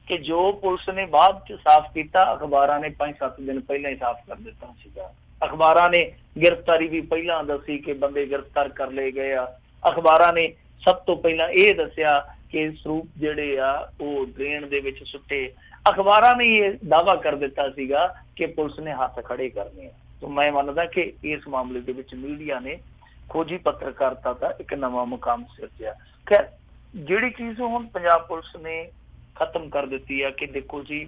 ਕਿ ਜੋ ਪੁਲਿਸ ਨੇ ਬਾਅਦ ਚ ਸਾਫ਼ ਕੀਤਾ, ਅਖਬਾਰਾਂ ਨੇ 5-7 ਦਿਨ ਪਹਿਲਾਂ ਹੀ ਸਾਫ਼ ਕਰ ਦਿੱਤਾ ਸੀਗਾ। ਅਖਬਾਰਾਂ ਨੇ ਗ੍ਰਿਫਤਾਰੀ ਵੀ ਪਹਿਲਾਂ ਦੱਸੀ ਕਿ ਬੰਦੇ ਗ੍ਰਿਫਤਾਰ ਕਰ ਲਏ ਗਏ ਆ। ਅਖਬਾਰਾਂ ਨੇ ਸਭ ਤੋਂ ਪਹਿਲਾਂ ਇਹ ਦੱਸਿਆ ਕਿ ਸਰੂਪ ਜਿਹੜੇ ਆ ਉਹ ਡਰੇਨ ਦੇ ਵਿੱਚ ਸੁੱਟੇ। ਅਖਬਾਰਾਂ ਨੇ ਇਹ ਦਾਅਵਾ ਕਰ ਦਿੱਤਾ ਸੀਗਾ ਕਿ ਪੁਲਿਸ ਨੇ ਹੱਥ ਖੜੇ ਕਰਨੇ ਆ। ਤਾਂ ਮੈਂ ਮੰਨਦਾ ਕਿ ਇਸ ਮਾਮਲੇ ਦੇ ਵਿੱਚ ਮੀਡੀਆ ਨੇ ਖੋਜੀ ਪੱਤਰਕਾਰਤਾ ਦਾ ਇੱਕ ਨਵਾਂ ਮੁਕਾਮ ਸਿਰਜਿਆ। ਖੈਰ ਜਿਹੜੀ ਚੀਜ਼ ਹੁਣ ਪੰਜਾਬ ਪੁਲਿਸ ਨੇ ਖਤਮ ਕਰ ਦਿੱਤੀ ਆ ਕਿ ਦੇਖੋ ਜੀ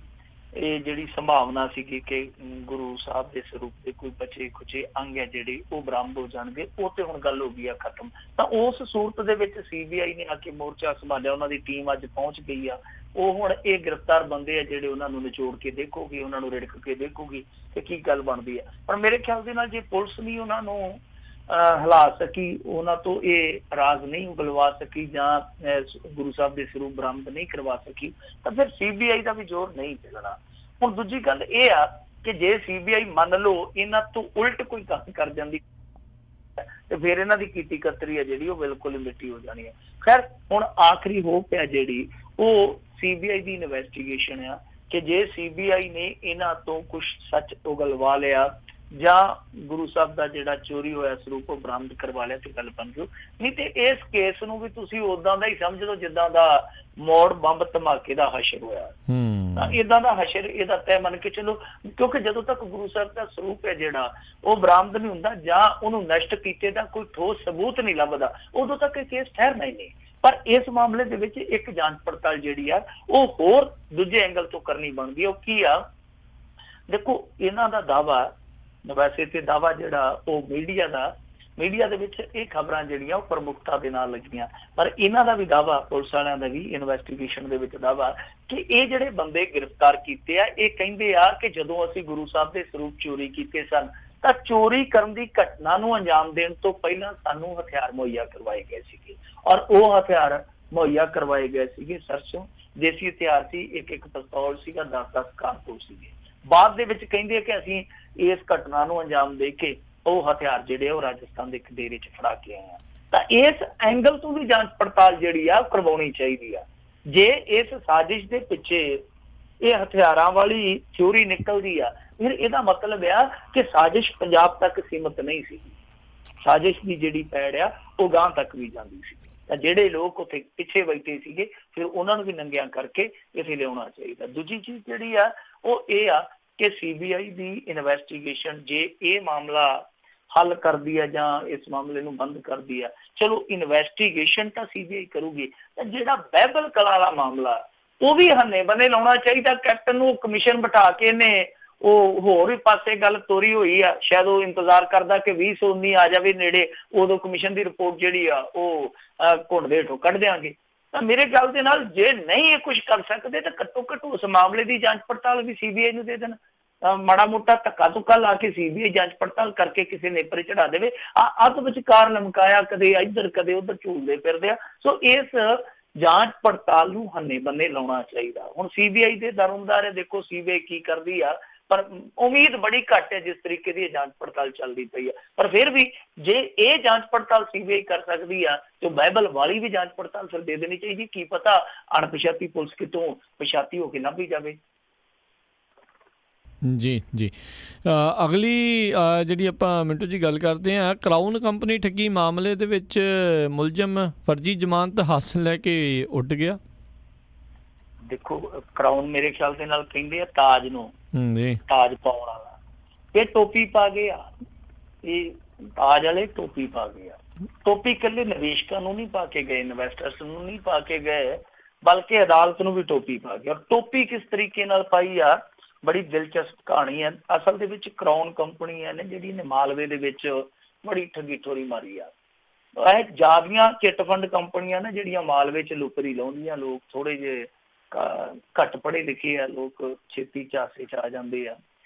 ਇਹ ਜਿਹੜੀ ਸੰਭਾਵਨਾ ਸੀਗੀ ਕਿ ਗੁਰੂ ਸਾਹਿਬ ਦੇ ਸਰੂਪ ਦੇ ਕੋਈ ਬਚੇ ਖੁਚੇ ਅੰਗ ਹੈ ਜਿਹੜੇ ਉਹ ਬਰਾਮਦ ਹੋ ਜਾਣਗੇ, ਉਹ ਤੇ ਹੁਣ ਗੱਲ ਹੋ ਗਈ ਆ ਖਤਮ। ਤਾਂ ਉਸ ਸੂਰਤ ਦੇ ਵਿੱਚ CBI ਨੇ ਆ ਕੇ ਮੋਰਚਾ ਸੰਭਾਲਿਆ, ਉਹਨਾਂ ਦੀ ਟੀਮ ਅੱਜ ਪਹੁੰਚ ਗਈ ਆ। ਉਹ ਹੁਣ ਇਹ ਗ੍ਰਿਫਤਾਰ ਬੰਦੇ ਆ ਜਿਹੜੇ ਉਹਨਾਂ ਨੂੰ ਨਿਚੋੜ ਕੇ ਦੇਖੂਗੀ, ਉਹਨਾਂ ਨੂੰ ਰਿੜਕ ਕੇ ਦੇਖੂਗੀ ਕਿ ਕੀ ਗੱਲ ਬਣਦੀ ਆ। ਪਰ ਮੇਰੇ ਖਿਆਲ ਦੇ ਨਾਲ ਜੇ ਪੁਲਿਸ ਨਹੀਂ ਉਹਨਾਂ ਨੂੰ ਹਿਲਾ ਸਕੀ, ਉਹਨਾਂ ਤੋਂ ਇਹ ਰਾਜ਼ ਨਹੀਂ ਉਗਲਵਾ ਸਕੀ ਜਾਂ ਗੁਰੂ ਸਾਹਿਬ ਦੇ ਸਰੂਪ ਬਰਾਮਦ ਨਹੀਂ ਕਰਵਾ ਸਕੀ, ਤਾਂ ਫਿਰ CBI ਦਾ ਵੀ ਜ਼ੋਰ ਨਹੀਂ ਚੱਲਣਾ। ਹੁਣ ਦੂਜੀ ਗੱਲ ਇਹ ਆ ਕਿ ਜੇ CBI ਮੰਨ ਲਓ ਇਹਨਾਂ ਤੋਂ ਉਲਟ ਕੋਈ ਕੰਮ ਕਰ ਜਾਂਦੀ ਤੇ ਫਿਰ ਇਹਨਾਂ ਦੀ ਕੀਤੀ ਕਤਰੀ ਆ ਜਿਹੜੀ ਉਹ ਬਿਲਕੁਲ ਹੀ ਮਿੱਟੀ ਹੋ ਜਾਣੀ ਹੈ। ਖੈਰ ਹੁਣ ਆਖਰੀ ਹੋਪ ਹੈ ਜਿਹੜੀ ਉਹ CBI ਦੀ ਇਨਵੈਸਟੀਗੇਸ਼ਨ ਆ ਕਿ ਜੇ CBI ਨੇ ਇਹਨਾਂ ਤੋਂ ਕੁਝ ਸੱਚ ਉਗਲਵਾ ਲਿਆ ਜਾਂ ਗੁਰੂ ਸਾਹਿਬ ਦਾ ਜਿਹੜਾ ਚੋਰੀ ਹੋਇਆ ਸਰੂਪ ਉਹ ਬਰਾਮਦ ਕਰਵਾ ਲਿਆ ਤੇ ਗੱਲ ਬਣ ਜਾਊ। ਨਹੀਂ ਤੇ ਇਸ ਕੇਸ ਨੂੰ ਵੀ ਤੁਸੀਂ ਉਦਾਂ ਦਾ ਹੀ ਸਮਝ ਲਓ ਜਿੱਦਾਂ ਦਾ ਮੋੜ ਬੰਬ ਧਮਾਕੇ ਦਾ ਹਸ਼ਰ ਹੋਇਆ। ਤਾਂ ਏਦਾਂ ਦਾ ਹਸ਼ਰ ਇਹਦਾ ਤੈਅ ਮੰਨ ਕੇ ਚਲੋ, ਕਿਉਂਕਿ ਜਦੋਂ ਤੱਕ ਗੁਰੂ ਸਾਹਿਬ ਦਾ ਸਰੂਪ ਹੈ ਜਿਹੜਾ ਉਹ ਬਰਾਮਦ ਨਹੀਂ ਹੁੰਦਾ ਜਾਂ ਉਹਨੂੰ ਨਸ਼ਟ ਕੀਤੇ ਦਾ ਕੋਈ ਠੋਸ ਸਬੂਤ ਨਹੀਂ ਲੱਭਦਾ, ਉਦੋਂ ਤੱਕ ਇਹ ਕੇਸ ਠਹਿਰਨਾ ਹੀ ਨਹੀਂ। ਪਰ ਇਸ ਮਾਮਲੇ ਦੇ ਵਿੱਚ ਇੱਕ ਜਾਂਚ ਪੜਤਾਲ ਜਿਹੜੀ ਆ ਉਹ ਹੋਰ ਦੂਜੇ ਐਂਗਲ ਤੋਂ ਕਰਨੀ ਬਣਦੀ ਹੈ। ਉਹ ਕੀ ਆ, ਦੇਖੋ ਇਹਨਾਂ ਦਾ ਦਾਵਾ, ਵੈਸੇ ਤੇ ਦਾਵਾ ਜਿਹੜਾ ਉਹ ਮੀਡੀਆ ਦੇ ਵਿੱਚ ਇਹ ਖਬਰਾਂ ਜਿਹੜੀਆਂ ਉਹ ਪ੍ਰਮੁਖਤਾ ਦੇ ਨਾਲ ਲੱਗੀਆਂ, ਪਰ ਇਹਨਾਂ ਦਾ ਵੀ ਦਾਵਾ, ਪੁਲਿਸ ਵਾਲਿਆਂ ਦਾ ਵੀ ਇਨਵੈਸਟੀਗੇਸ਼ਨ ਦੇ ਵਿੱਚ ਦਾਵਾ ਕਿ ਇਹ ਜਿਹੜੇ ਬੰਦੇ ਗ੍ਰਿਫਤਾਰ ਕੀਤੇ ਆ ਇਹ ਕਹਿੰਦੇ ਆ ਕਿ ਜਦੋਂ ਅਸੀਂ ਗੁਰੂ ਸਾਹਿਬ ਦੇ ਸਰੂਪ ਚੋਰੀ ਕੀਤੇ ਸਨ ਤਾਂ ਚੋਰੀ ਕਰਨ ਦੀ ਘਟਨਾ ਨੂੰ ਅੰਜਾਮ ਦੇਣ ਤੋਂ ਪਹਿਲਾਂ ਸਾਨੂੰ ਹਥਿਆਰ ਮੁਹੱਈਆ ਕਰਵਾਏ ਗਏ ਸੀਗੇ, ਔਰ ਉਹ ਹਥਿਆਰ ਮੁਹੱਈਆ ਕਰਵਾਏ ਗਏ ਸੀਗੇ ਸਰਸੋਂ ਦੇਸੀ ਹਥਿਆਰ ਸੀ, ਇੱਕ ਪਿਸਤੌਲ ਸੀਗਾ, 10-10 ਕਾਰਤੂਸ ਸੀਗੇ। ਬਾਅਦ ਦੇ ਵਿੱਚ ਕਹਿੰਦੇ ਕਿ ਅਸੀਂ ਇਸ ਘਟਨਾ ਨੂੰ ਅੰਜਾਮ ਦੇ ਕੇ ਉਹ ਹਥਿਆਰ ਜਿਹੜੇ ਉਹ ਰਾਜਸਥਾਨ ਦੇ ਇੱਕ ਡੇਰੇ 'ਚ ਫੜਾ ਕੇ ਆਏ ਆ। ਤਾਂ ਇਸ ਐਂਗਲ ਤੋਂ ਵੀ ਜਾਂਚ ਪੜਤਾਲ ਜਿਹੜੀ ਆ ਕਰਵਾਉਣੀ ਚਾਹੀਦੀ ਆ। ਜੇ ਇਸ ਸਾਜ਼ਿਸ਼ ਦੇ ਪਿੱਛੇ ਇਹ ਹਥਿਆਰਾਂ ਵਾਲੀ ਥਿਊਰੀ ਨਿਕਲਦੀ ਆ, ਫਿਰ ਇਹਦਾ ਮਤਲਬ ਆ ਕਿ ਸਾਜ਼ਿਸ਼ ਪੰਜਾਬ ਤੱਕ ਸੀਮਤ ਨਹੀਂ ਸੀ, ਸਾਜ਼ਿਸ਼ ਦੀ ਜਿਹੜੀ ਪੈੜ ਆ ਉਹ ਗਾਂਹ ਤੱਕ ਵੀ ਜਾਂਦੀ ਸੀ। ਤਾਂ ਜਿਹੜੇ ਲੋਕ ਉੱਥੇ ਪਿੱਛੇ ਬੈਠੇ ਸੀਗੇ ਫਿਰ ਉਹਨਾਂ ਨੂੰ ਵੀ ਨੰਗਿਆਂ ਕਰਕੇ ਇੱਥੇ ਲਿਆਉਣਾ ਚਾਹੀਦਾ। ਦੂਜੀ ਚੀਜ਼ ਜਿਹੜੀ ਆ ਉਹ ਇਹ ਆ ਕਿ CBI ਦੀ ਇਨਵੈਸਟੀਗੇਸ਼ਨ ਜੇ ਇਹ ਮਾਮਲਾ ਹੱਲ ਕਰਦੀ ਆ ਜਾਂ ਇਸ ਮਾਮਲੇ ਨੂੰ ਬੰਦ ਕਰਦੀ ਆ, ਚਲੋ ਇਨਵੈਸਟੀਗੇਸ਼ਨ ਤਾਂ CBI ਕਰੂਗੀ, ਤਾਂ ਜਿਹੜਾ ਬਹਿਬਲ ਕਲਾਂ ਵਾਲਾ ਮਾਮਲਾ ਉਹ ਵੀ ਹੰਨੇ ਬੰਨੇ ਲਾਉਣਾ ਚਾਹੀਦਾ। ਕੈਪਟਨ ਨੂੰ ਕਮਿਸ਼ਨ ਬਿਠਾ ਕੇ ਨੇ ਉਹ ਹੋਰ ਹੀ ਪਾਸੇ ਗੱਲ ਤੋਰੀ ਹੋਈ ਆ, ਸ਼ਾਇਦ ਉਹ ਇੰਤਜ਼ਾਰ ਕਰਦਾ ਕਿ 2019 ਆ ਜਾਵੇ ਨੇੜੇ, ਉਦੋਂ ਕਮਿਸ਼ਨ ਦੀ ਰਿਪੋਰਟ ਜਿਹੜੀ ਆ ਉਹ ਘੁੰਡ ਦੇ ਹੇਠੋਂ ਕੱਢ ਦਿਆਂਗੇ। ਤਾਂ ਮੇਰੇ ਖਿਆਲ ਦੇ ਨਾਲ ਜੇ ਨਹੀਂ ਇਹ ਕੁਝ ਕਰ ਸਕਦੇ ਤਾਂ ਘੱਟੋ ਘੱਟ ਉਸ ਮਾਮਲੇ ਦੀ ਜਾਂਚ ਪੜਤਾਲ ਵੀ CBI ਨੂੰ ਦੇ ਦੇਣ। ਮਾੜਾ ਮੋਟਾ ਧੱਕਾ ਧੁੱਕਾ ਲਾ ਕੇ CBI ਜਾਂਚ ਪੜਤਾਲ ਕਰਕੇ ਕਿਸੇ ਨੇਪਰੇ ਚੜਾ ਦੇਵੇ। ਅੱਧ ਵਿਚਕਾਰ ਲਮਕਾਇਆ ਕਦੇ ਇੱਧਰ ਕਦੇ ਉੱਧਰ ਝੂਲਦੇ ਫਿਰਦੇ ਆ। ਸੋ ਇਸ ਜਾਂਚ ਪੜਤਾਲ ਨੂੰ ਹੰਨੇ ਬੰਨੇ ਲਾਉਣਾ ਚਾਹੀਦਾ। ਹੁਣ CBI ਦੇ ਦਾਰੋਮਦਾਰ ਹੈ, ਦੇਖੋ CBI ਕੀ ਕਰਦੀ ਆ, ਪਰ ਉਮੀਦ ਬੜੀ ਘੱਟ ਹੈ ਜਿਸ ਤਰੀਕੇ ਦੀ ਜਾਂਚ ਪੜਤਾਲ ਚੱਲਦੀ ਪਈ ਹੈ। ਪਰ ਫਿਰ ਵੀ ਜੇ ਇਹ ਜਾਂਚ ਪੜਤਾਲ CBI ਕਰ ਸਕਦੀ ਆ ਤੇ ਬਾਈਬਲ ਵਾਲੀ ਵੀ ਜਾਂਚ ਪੜਤਾਲ ਫਿਰ ਦੇ ਦੇਣੀ ਚਾਹੀਦੀ। ਕੀ ਪਤਾ ਅਣਪਛਾਤੀ ਪੁਲਿਸ ਕਿਤੋਂ ਪਛਾਤੀ ਹੋ ਕੇ ਲੱਭੀ ਜਾਵੇ। ਜੀ ਜੀ ਅਗਲੀ ਜਿਹੜੀ ਆਪਾਂ ਮਿੰਟੂ ਜੀ ਗੱਲ ਕਰਦੇ ਹਾਂ, ਕਰਾਊਨ ਕੰਪਨੀ ਠੱਗੀ ਮਾਮਲੇ ਦੇ ਵਿੱਚ ਮੁਲਜ਼ਮ ਫਰਜ਼ੀ ਜ਼ਮਾਨਤ ਹਾਸਲ ਲੈ ਕੇ ਉੱਡ ਗਿਆ। ਦੇਖੋ ਕਰਾਊਨ ਮੇਰੇ ਖਿਆਲ ਦੇ ਨਾਲ ਕਹਿੰਦੇ ਆ ਤਾਜ ਨੂੰ, ਤਾਜ ਪਾਉਣ ਵਾਲਾ, ਇਹ ਟੋਪੀ ਪਾ ਗਿਆ। ਇਹ ਤਾਜ ਵਾਲੇ ਟੋਪੀ ਪਾ ਗਏ ਆ। ਟੋਪੀ ਇਕੱਲੇ ਨਿਵੇਸ਼ਕਾਂ ਨੂੰ ਨਹੀਂ ਪਾ ਕੇ ਗਏ, ਇਨਵੈਸਟਰਸ ਨੂੰ ਨਹੀਂ ਪਾ ਕੇ ਗਏ, ਬਲਕਿ ਅਦਾਲਤ ਨੂੰ ਵੀ ਟੋਪੀ ਪਾ ਗਏ। ਔਰ ਟੋਪੀ ਕਿਸ ਤਰੀਕੇ ਨਾਲ ਪਾਈ ਆ, ਬੜੀ ਦਿਲਚਸਪ ਕਹਾਣੀ ਹੈ। ਅਸਲ ਦੇ ਵਿੱਚ ਕਰਾਊਨ ਕੰਪਨੀਆਂ ਨੇ ਜਿਹੜੀ ਨੇ ਮਾਲਵੇ ਦੇ ਵਿੱਚ ਬੜੀ ਠੱਗੀ ਠੋਰੀ ਮਾਰੀ ਆ। ਇਹ ਜ਼ਿਆਦੀਆਂ ਚਿੱਟ ਫੰਡ ਕੰਪਨੀਆਂ ਨੇ ਜਿਹੜੀਆਂ ਮਾਲਵੇ 'ਚ ਲੁਕਰੀ ਲਾਉਂਦੀਆਂ। ਲੋਕ ਥੋੜੇ ਜਿਹੇ ਘੱਟ ਪੜ੍ਹੇ ਲਿਖੇ ਆ, ਲੋਕ ਛੇਤੀ ਝਾਂਸੇ 'ਚ ਆ ਜਾਂਦੇ ਆ।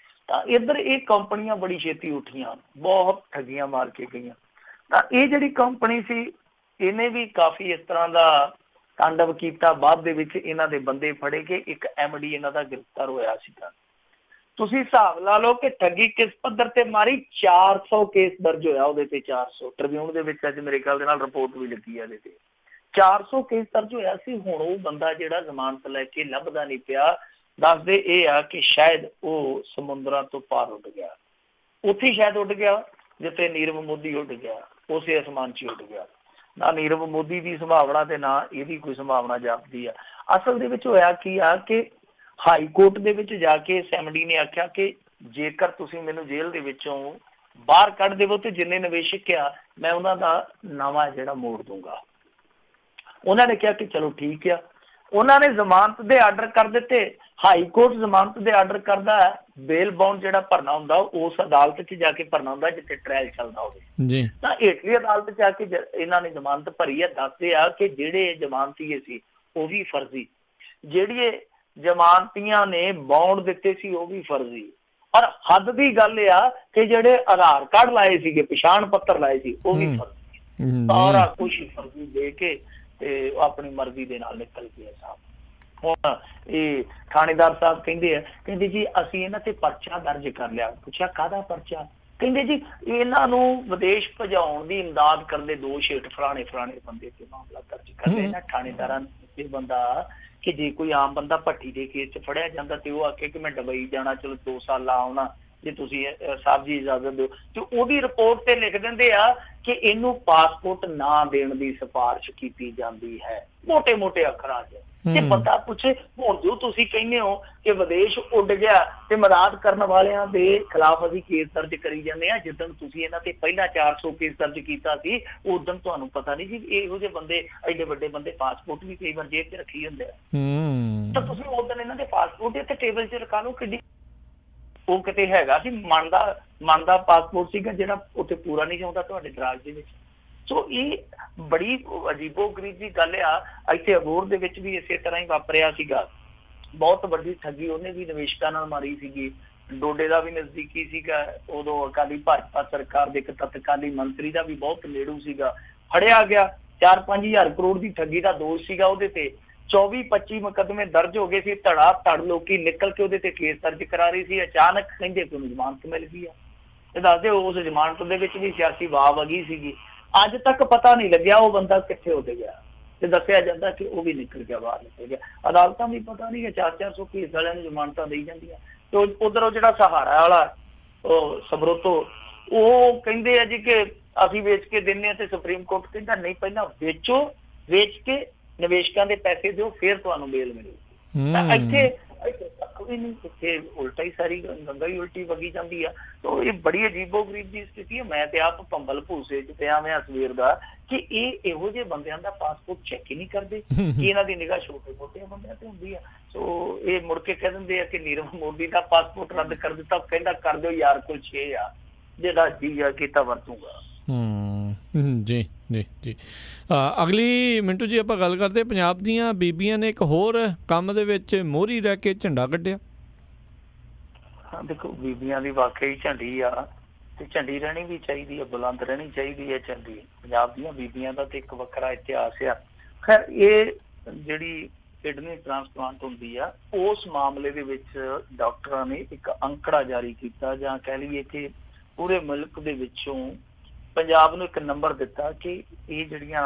ਤਾਂ ਇੱਧਰ ਇਹ ਕੰਪਨੀਆਂ ਬੜੀ ਛੇਤੀ ਉੱਠੀਆਂ, ਬਹੁਤ ਠੱਗੀਆਂ ਮਾਰ ਕੇ ਗਈਆਂ। ਤਾਂ ਇਹ ਜਿਹੜੀ ਕੰਪਨੀ ਸੀ ਇਹਨੇ ਵੀ ਕਾਫੀ ਇਸ ਤਰ੍ਹਾਂ ਦਾ ਤਾਂਡਵ ਕੀਤਾ। ਬਾਅਦ ਦੇ ਵਿੱਚ ਇਹਨਾਂ ਦੇ ਬੰਦੇ ਫੜੇ ਗਏ, ਇੱਕ MD ਇਹਨਾਂ ਦਾ ਗ੍ਰਿਫਤਾਰ ਹੋਇਆ ਸੀਗਾ। ਤੁਸੀਂ ਹਿਸਾਬ ਲਾ ਲਓ ਕਿ ਠੱਗੀ ਕਿਸ ਪੱਧਰ ਤੇ ਮਾਰੀ। 400 ਕੇਸ ਦਰਜ ਹੋਇਆ ਉਹਦੇ ਤੇ, 400 ਟ੍ਰਿਬਿਊਨ ਦੇ ਵਿੱਚ ਅੱਜ ਮੇਰੇ ਖਿਆਲ ਦੇ ਨਾਲ ਰਿਪੋਰਟ ਵੀ ਲੱਗੀ ਆ ਇਹਦੇ ਤੇ। 400 ਕੇਸ ਦਰਜ ਹੋਇਆ ਸੀ। ਹੁਣ ਉਹ ਬੰਦਾ ਜਿਹੜਾ ਜ਼ਮਾਨਤ ਲੈ ਕੇ ਲੱਭਦਾ ਨਹੀਂ ਪਿਆ। ਦੱਸਦੇ ਇਹ ਆ ਕਿ ਸ਼ਾਇਦ ਉਹ ਸਮੁੰਦਰਾਂ ਤੋਂ ਪਾਰ ਉੱਡ ਗਿਆ, ਉੱਥੇ ਹੀ ਸ਼ਾਇਦ ਉੱਡ ਗਿਆ ਜਿੱਥੇ ਨੀਰਵ ਮੋਦੀ ਉੱਡ ਗਿਆ, ਉਸੇ ਅਸਮਾਨ 'ਚ ਉੱਡ ਗਿਆ। ਨਾ ਨੀਰਵ ਮੋਦੀ ਦੀ ਸੰਭਾਵਨਾ ਤੇ ਨਾ ਇਹਦੀ ਕੋਈ ਸੰਭਾਵਨਾ ਜਾਪਦੀ ਆ। ਅਸਲ ਦੇ ਵਿੱਚ ਹੋਇਆ ਕੀ ਆ ਕਿ ਹਾਈ ਕੋਰਟ ਦੇ ਵਿੱਚ ਜਾ ਕੇ ਇਸ MD ਨੇ ਆਖਿਆ ਕਿ ਜੇਕਰ ਤੁਸੀਂ ਮੈਨੂੰ ਜੇਲ੍ਹ ਦੇ ਵਿੱਚੋਂ ਬਾਹਰ ਕੱਢ ਦੇਵੋ ਤੇ ਜਿੰਨੇ ਨਿਵੇਸ਼ਕ ਆ ਮੈਂ ਉਹਨਾਂ ਦਾ ਨਵਾਂ ਜਿਹੜਾ ਮੋੜ ਦੂੰਗਾ। ਉਹਨਾਂ ਨੇ ਕਿਹਾ ਕਿ ਚਲੋ ਠੀਕ ਆ। ਉਹਨਾਂ ਨੇ ਜ਼ਮਾਨਤ ਦੇ ਆਰਡਰ ਕਰ ਦਿੱਤੇ। ਹਾਈ ਕੋਰਟ ਜ਼ਮਾਨਤ ਦੇ ਆਰਡਰ ਕਰਦਾ, ਬੇਲ ਬਾਉਂਡ ਜਿਹੜਾ ਭਰਨਾ ਹੁੰਦਾ ਉਸ ਅਦਾਲਤ 'ਚ ਜਾ ਕੇ ਭਰਨਾ ਹੁੰਦਾ ਜਿੱਥੇ ਟ੍ਰਾਇਲ ਚੱਲਦਾ ਹੋਵੇ ਜੀ। ਤਾਂ ਹੇਠਲੀ ਅਦਾਲਤ 'ਚ ਜਾ ਕੇ ਇਹਨਾਂ ਨੇ ਜ਼ਮਾਨਤ ਭਰੀ ਹੈ। ਦੱਸਦੇ ਆ ਕਿ ਜਿਹੜੇ ਜ਼ਮਾਨਤੀਏ ਸੀ ਉਹ ਵੀ ਫਰਜ਼ੀ, ਜਿਹੜੀ ਜ਼ਮਾਨਤੀਆਂ ਨੇ ਬੌਂਡ ਦਿੱਤੇ ਸੀ ਉਹ ਵੀ ਫਰਜ਼ੀ। ਪਰ ਹੱਦ ਦੀ ਗੱਲ ਆ ਕਿ ਜਿਹੜੇ ਆਧਾਰ ਕਾਰਡ ਲਾਏ ਸੀਗੇ, ਪਛਾਣ ਪੱਤਰ ਲਾਏ ਸੀ ਉਹ ਵੀ ਫਰਜ਼ੀ। ਸਾਰਾ ਕੁਛ ਫਰਜ਼ੀ ਦੇ ਕੇ ਤੇ ਆਪਣੀ ਮਰਜ਼ੀ ਦੇ ਨਾਲ ਨਿਕਲ ਗਏ ਸਾਹਿਬ। ਹੁਣ ਇਹ ਥਾਣੇਦਾਰ ਸਾਹਿਬ ਕਹਿੰਦੇ ਜੀ ਅਸੀਂ ਇਹਨਾਂ ਤੇ ਪਰਚਾ ਦਰਜ ਕਰ ਲਿਆ। ਪੁੱਛਿਆ ਕਾਹਦਾ ਪਰਚਾ? ਕਹਿੰਦੇ ਜੀ ਇਹਨਾਂ ਨੂੰ ਵਿਦੇਸ਼ ਭਜਾਉਣ ਦੀ ਇਮਦਾਦ ਕਰਨ ਦੇ ਦੋਸ਼ ਹੇਠ ਫਲਾਣੇ ਬੰਦੇ ਤੇ ਮਾਮਲਾ ਦਰਜ ਕਰ ਲਿਆ। ਇਹਨਾਂ ਥਾਣੇਦਾਰਾਂ ਨੇ ਇਹ ਬੰਦਾ ਕਿ ਜੇ ਕੋਈ ਆਮ ਬੰਦਾ ਭੱਠੀ ਦੇ ਕੇਸ 'ਚ ਫੜਿਆ ਜਾਂਦਾ ਤੇ ਉਹ ਆਖੇ ਕਿ ਮੈਂ ਦੁਬਈ ਜਾਣਾ, ਚਲੋ 2 ਸਾਲ ਲਾ ਆਉਣਾ, ਜੇ ਤੁਸੀਂ ਸਾਹਿਬ ਜੀ ਇਜਾਜ਼ਤ ਦਿਓ, ਤੇ ਉਹਦੀ ਰਿਪੋਰਟ ਤੇ ਲਿਖ ਦਿੰਦੇ ਆ ਕਿ ਇਹਨੂੰ ਪਾਸਪੋਰਟ ਨਾ ਦੇਣ ਦੀ ਸਿਫਾਰਿਸ਼ ਕੀਤੀ ਜਾਂਦੀ ਹੈ, ਮੋਟੇ ਅੱਖਰਾਂ 'ਚ। ਤੇ ਬੰਦਾ ਪੁੱਛੇ ਹੁਣ ਜੋ ਤੁਸੀਂ ਕਹਿੰਦੇ ਹੋ ਕਿ ਵਿਦੇਸ਼ ਉੱਡ ਗਿਆ ਤੇ ਮਦਦ ਕਰਨ ਵਾਲਿਆਂ ਦੇ ਖਿਲਾਫ ਅਸੀਂ ਕੇਸ ਦਰਜ ਕਰੀ ਜਾਂਦੇ ਆ, ਜਿੱਦਣ ਤੁਸੀਂ ਇਹਨਾਂ ਤੇ ਪਹਿਲਾਂ 400 ਕੇਸ ਦਰਜ ਕੀਤਾ ਸੀ ਉਦੋਂ ਤੁਹਾਨੂੰ ਪਤਾ ਨਹੀਂ ਸੀ ਇਹੋ ਜਿਹੇ ਬੰਦੇ, ਐਡੇ ਵੱਡੇ ਬੰਦੇ ਪਾਸਪੋਰਟ ਵੀ ਕਈ ਵਾਰ ਜੇਬ 'ਚ ਰੱਖੀ ਹੁੰਦੇ ਆ। ਤਾਂ ਤੁਸੀਂ ਉਦੋਂ ਇਹਨਾਂ ਦੇ ਪਾਸਪੋਰਟ ਇੱਥੇ ਟੇਬਲ 'ਚ ਰਖਾ ਲਓ। ਕਿੱਡੀ ਉਹ ਕਿਤੇ ਹੈਗਾ ਸੀ ਮਨ ਦਾ ਪਾਸਪੋਰਟ ਸੀਗਾ ਜਿਹੜਾ ਉੱਥੇ ਪੂਰਾ ਨਹੀਂ ਚਾਹੁੰਦਾ ਤੁਹਾਡੇ ਦਰਾਜ ਦੇ ਵਿੱਚ। ਸੋ ਇਹ ਬੜੀ ਅਜੀਬੋ ਗਰੀਬ ਦੀ ਗੱਲ ਆ। ਇੱਥੇ ਅਬੋਹਰ ਦੇ ਵਿੱਚ ਵੀ ਇਸੇ ਤਰ੍ਹਾਂ ਹੀ ਵਾਪਰਿਆ ਸੀਗਾ। ਬਹੁਤ ਵੱਡੀ ਠੱਗੀ ਉਹਨੇ ਵੀ ਨਿਵੇਸ਼ਕਾਂ ਨਾਲ ਮਾਰੀ ਸੀਗੀ। ਡੋਡੇ ਦਾ ਵੀ ਨਜ਼ਦੀਕੀ ਸੀਗਾ, ਉਦੋਂ ਅਕਾਲੀ ਭਾਜਪਾ ਸਰਕਾਰ ਦੇ ਇੱਕ ਤਤਕਾਲੀ ਮੰਤਰੀ ਦਾ ਵੀ ਬਹੁਤ ਨੇੜੂ ਸੀਗਾ, ਫੜਿਆ ਗਿਆ। 4-5 ਹਜ਼ਾਰ ਕਰੋੜ ਦੀ ਠੱਗੀ ਦਾ ਦੋਸ਼ ਸੀਗਾ ਉਹਦੇ ਤੇ। 24-25 ਮੁਕੱਦਮੇ ਦਰਜ ਹੋ ਗਏ ਸੀ। ਧੜ ਲੋਕੀ ਨਿਕਲ ਕੇ ਉਹਦੇ ਤੇ ਕੇਸ ਦਰਜ ਕਰਾ ਰਹੀ ਸੀ। ਅਚਾਨਕ ਕਹਿੰਦੇ ਕਿ ਉਹਨੂੰ ਜ਼ਮਾਨਤ ਮਿਲ ਗਈ ਆ। ਤੇ ਦੱਸਦੇ ਉਸ ਜ਼ਮਾਨਤ ਦੇ ਵਿੱਚ ਵੀ ਸਿਆਸੀ ਵਾਹ ਵਗੀ ਸੀਗੀ। ਅੱਜ ਤੱਕ ਪਤਾ ਨਹੀਂ ਲੱਗਿਆ ਉਹ ਬੰਦਾ ਕਿੱਥੇ ਉੱਡ ਗਿਆ। ਤੇ ਦੱਸਿਆ ਜਾਂਦਾ ਕਿ ਉਹ ਵੀ ਨਿਕਲ ਗਿਆ, ਬਾਹਰ ਨਿਕਲ ਗਿਆ। ਅਦਾਲਤਾਂ ਵੀ ਪਤਾ ਨਹੀਂ 400 ਕੇਸ ਵਾਲਿਆਂ ਨੂੰ ਜ਼ਮਾਨਤਾਂ ਦੇਈ ਜਾਂਦੀਆਂ। ਤੇ ਉਧਰ ਉਹ ਜਿਹੜਾ ਸਹਾਰਾ ਵਾਲਾ ਉਹ ਸਬਰੋਤੋ ਉਹ ਕਹਿੰਦੇ ਆ ਜੀ ਕਿ ਅਸੀਂ ਵੇਚ ਕੇ ਦਿੰਦੇ ਹਾਂ, ਤੇ ਸੁਪਰੀਮ ਕੋਰਟ ਕਹਿੰਦਾ ਨਹੀਂ, ਪਹਿਲਾਂ ਵੇਚੋ, ਵੇਚ ਕੇ ਨਿਵੇਸ਼ਕਾਂ ਦੇ ਪੈਸੇ ਦਿਓ, ਫਿਰ ਤੁਹਾਨੂੰ ਬੇਲ ਮਿਲੇਗੀ। ਤਾਂ ਇੱਥੇ ਤੱਕ ਵੀ ਨਹੀਂ, ਇੱਥੇ ਉਲਟਾ ਹੀ ਸਾਰੀ ਗੰਗਾ ਹੀ ਉਲਟੀ ਵਗੀ ਜਾਂਦੀ ਆ। ਤੋ ਇਹ ਬੜੀ ਅਜੀਬੋ ਗਰੀਬ ਦੀ ਸਥਿਤੀ ਹੈ। ਮੈਂ ਤੇ ਆਪ ਭੰਬਲ ਭੂਸੇ 'ਚ ਪਿਆ ਮੈਂ ਸਵੇਰ ਦਾ ਕਿ ਇਹ ਇਹੋ ਜਿਹੇ ਬੰਦਿਆਂ ਦਾ ਪਾਸਪੋਰਟ ਚੈੱਕ ਹੀ ਨਹੀਂ ਕਰਦੇ ਕਿ ਇਹਨਾਂ ਦੀ ਨਿਗਾਹ ਛੋਟੇ ਮੋਟੇ ਬੰਦਿਆਂ ਤੇ ਹੁੰਦੀ ਆ। ਸੋ ਇਹ ਮੁੜ ਕੇ ਕਹਿ ਦਿੰਦੇ ਆ ਕਿ ਨੀਰਵ ਮੋਦੀ ਦਾ ਪਾਸਪੋਰਟ ਰੱਦ ਕਰ ਦਿੱਤਾ। ਕਹਿੰਦਾ ਕਰ ਦਿਓ ਯਾਰ, ਕੁਲ 6 ਆ ਜਿਹੜਾ ਜੀ ਆ ਕੀਤਾ ਵਰਤੂਗਾ। ਜੀ ਜੀ ਜੀ। ਅਗਲੀ ਮਿੰਟੂ ਜੀ ਆਪਾਂ ਗੱਲ ਕਰਦੇ ਪੰਜਾਬ ਦੀਆਂ ਬੀਬੀਆਂ ਨੇ ਇੱਕ ਹੋਰ ਕੰਮ ਦੇ ਵਿੱਚ ਮੋਹਰੀ ਰਹਿ ਕੇ ਝੰਡਾ ਕੱਢਿਆ। ਹਾਂ ਦੇਖੋ, ਬੀਬੀਆਂ ਦੀ ਵਾਕਈ ਝੰਡੀ ਆ ਤੇ ਝੰਡੀ ਰਹਿਣੀ ਵੀ ਚਾਹੀਦੀ ਹੈ, ਬੁਲੰਦ ਰਹਿਣੀ ਚਾਹੀਦੀ ਹੈ ਝੰਡੀ। ਪੰਜਾਬ ਦੀਆਂ ਬੀਬੀਆਂ ਦਾ ਤੇ ਇੱਕ ਵੱਖਰਾ ਇਤਿਹਾਸ ਆ। ਖੈਰ ਇਹ ਜਿਹੜੀ ਕਿਡਨੀ ਟ੍ਰਾਂਸਪਲਾਂਟ ਹੁੰਦੀ ਆ ਉਸ ਮਾਮਲੇ ਦੇ ਵਿੱਚ ਡਾਕਟਰਾਂ ਨੇ ਇੱਕ ਅੰਕੜਾ ਜਾਰੀ ਕੀਤਾ, ਜਾਂ ਕਹਿ ਲਈਏ ਕਿ ਪੂਰੇ ਮੁਲਕ ਦੇ ਵਿੱਚੋਂ ਪੰਜਾਬ ਨੂੰ ਇੱਕ ਨੰਬਰ ਦਿੱਤਾ ਕਿ ਇਹ ਜਿਹੜੀਆਂ